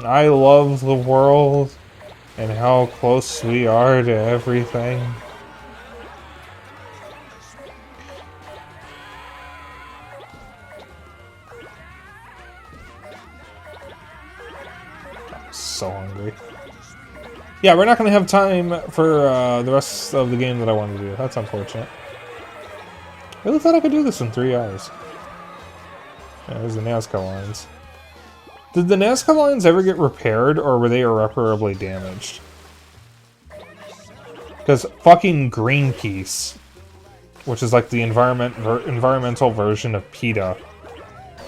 I love the world and how close we are to everything. I'm so hungry. Yeah, we're not going to have time for the rest of the game that I wanted to do. That's unfortunate. I really thought I could do this in 3 hours. Yeah, there's the Nazca lines. Did the Nazca lines ever get repaired, or were they irreparably damaged? Because fucking Greenpeace, which is like the environmental version of PETA,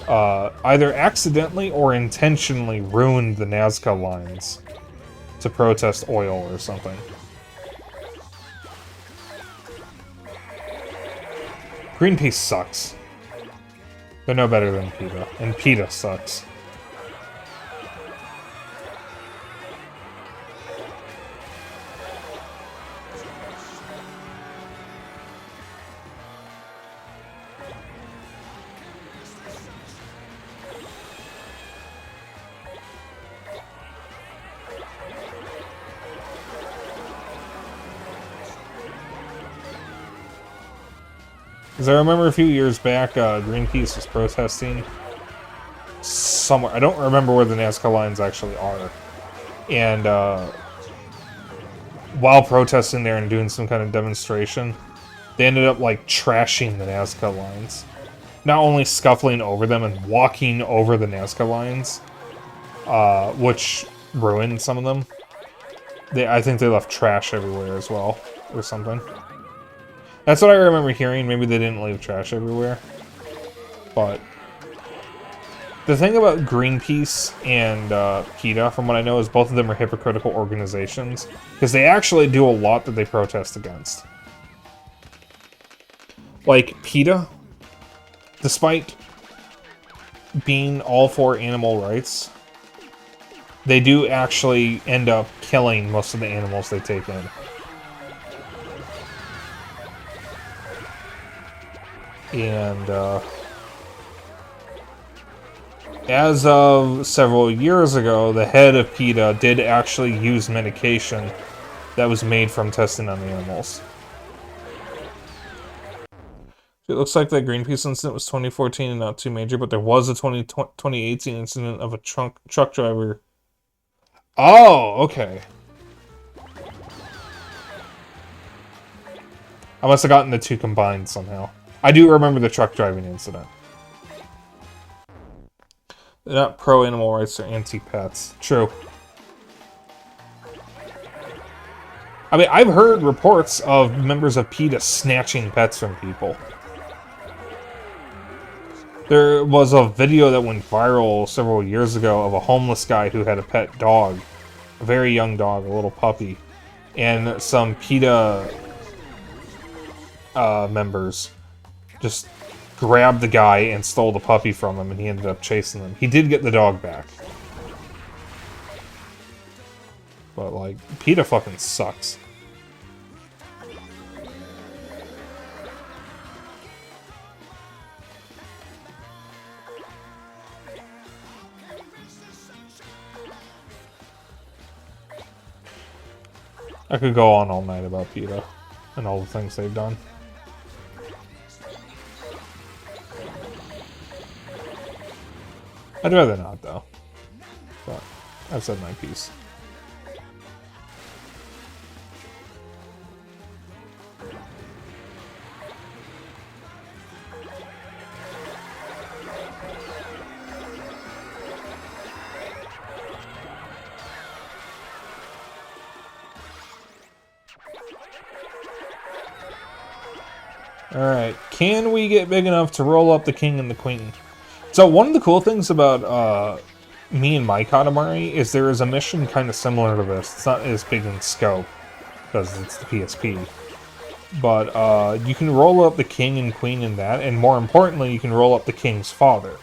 either accidentally or intentionally ruined the Nazca lines to protest oil or something. Greenpeace sucks. They're no better than PETA, and PETA sucks. Because I remember a few years back, Greenpeace was protesting somewhere. I don't remember where the Nazca lines actually are. And while protesting there and doing some kind of demonstration, they ended up, like, trashing the Nazca lines. Not only scuffling over them and walking over the Nazca lines, which ruined some of them. I think they left trash everywhere as well, or something. That's what I remember hearing. Maybe they didn't leave trash everywhere. But the thing about Greenpeace and PETA, from what I know, is both of them are hypocritical organizations. Because they actually do a lot that they protest against. Like, PETA, despite being all for animal rights, they do actually end up killing most of the animals they take in. And as of several years ago, the head of PETA did actually use medication that was made from testing on animals. It looks like that Greenpeace incident was 2014 and not too major, but there was a 2018 incident of a truck driver. Oh, okay. I must have gotten the two combined somehow. I do remember the truck driving incident. They're not pro-animal rights, they're anti-pets. True. I mean, I've heard reports of members of PETA snatching pets from people. There was a video that went viral several years ago of a homeless guy who had a pet dog. A very young dog, a little puppy. And some PETA members just grabbed the guy and stole the puppy from him, and he ended up chasing them. He did get the dog back. But, like, PETA fucking sucks. I could go on all night about PETA and all the things they've done. I'd rather not, though. But I've said my piece. Alright, can we get big enough to roll up the king and the queen? So one of the cool things about me and my Katamari is there is a mission kind of similar to this. It's not as big in scope, because it's the PSP. But you can roll up the king and queen in that, and more importantly, you can roll up the king's father.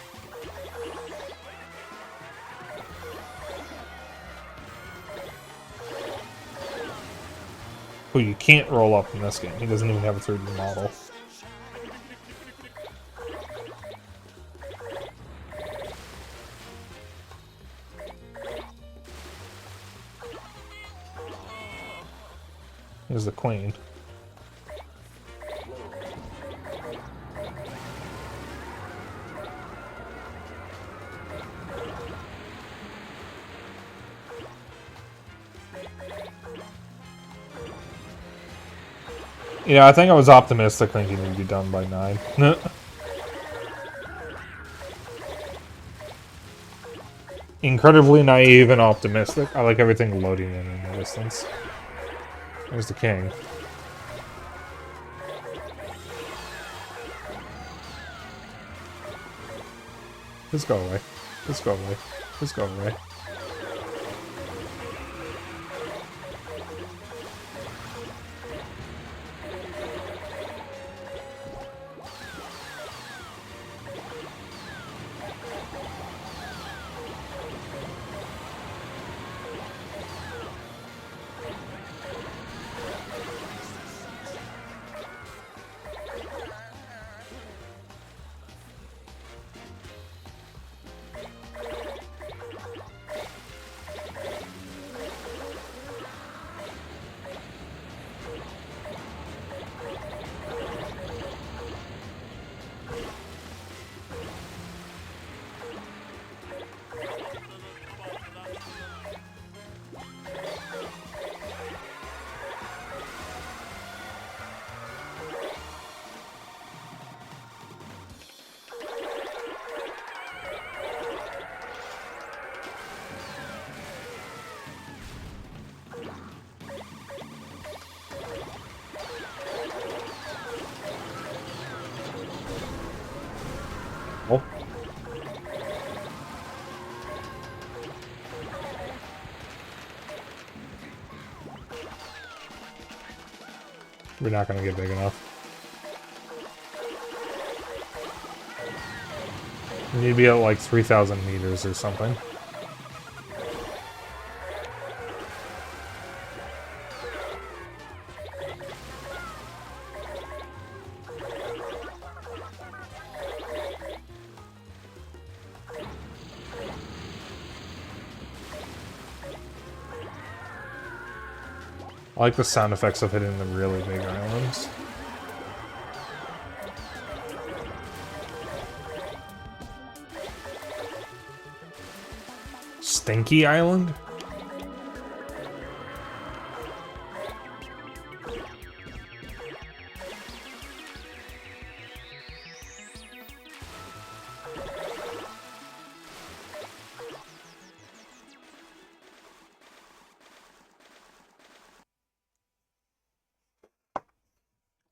Who you can't roll up in this game. He doesn't even have a 3D model. Here's the queen. Yeah, I think I was optimistic thinking it'd be done by 9. Incredibly naive and optimistic. I like everything loading in the distance. There's the king. Just go away. Just go away. Just go away. Oh. We're not going to get big enough. We need to be at like 3,000 meters or something. I like the sound effects of hitting the really big islands. Stinky Island?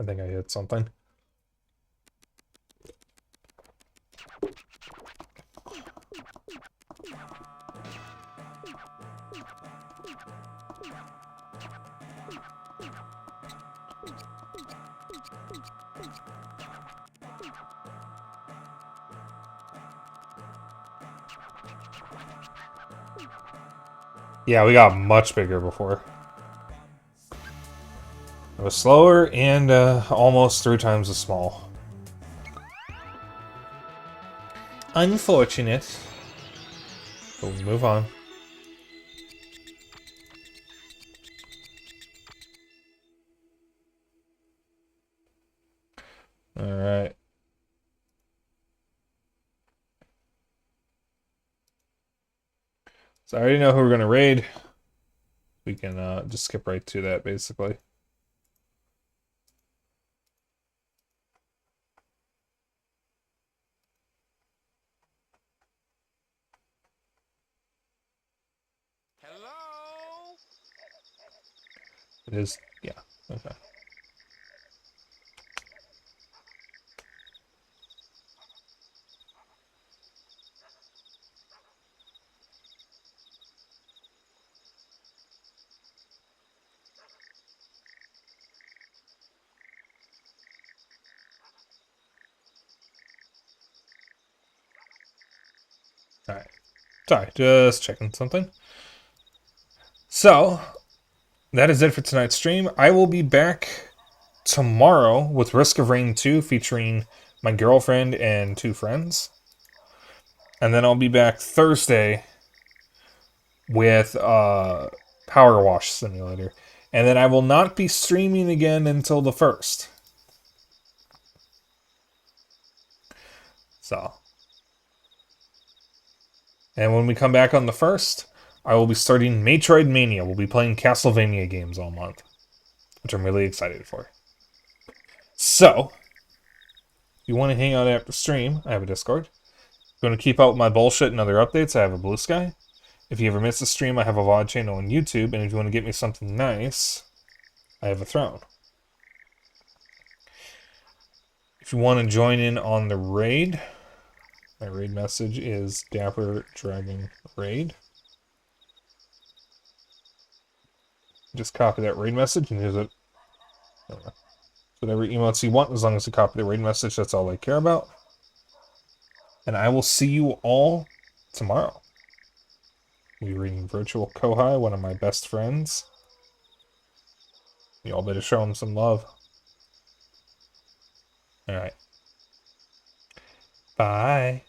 I think I hit something. Yeah, we got much bigger before. It was slower and almost 3 times as small. Unfortunate. But we move on. Alright. So I already know who we're going to raid. We can just skip right to that, basically. Hello? It is, yeah, okay. Alright. Sorry, just checking something. So, that is it for tonight's stream. I will be back tomorrow with Risk of Rain 2 featuring my girlfriend and 2 friends. And then I'll be back Thursday with Power Wash Simulator. And then I will not be streaming again until the 1st. So. And when we come back on the 1st, I will be starting Metroid Mania. We'll be playing Castlevania games all month, which I'm really excited for. So, if you want to hang out after stream, I have a Discord. If you want to keep up with my bullshit and other updates, I have a Blue Sky. If you ever miss a stream, I have a VOD channel on YouTube. And if you want to get me something nice, I have a Throne. If you want to join in on the raid, my raid message is Dapper Dragon Raid. Just copy that raid message and use it. Whatever emotes you want, as long as you copy the raid message, that's all I care about. And I will see you all tomorrow. We'll be reading Virtual Kohai, one of my best friends. Y'all better show him some love. Alright. Bye.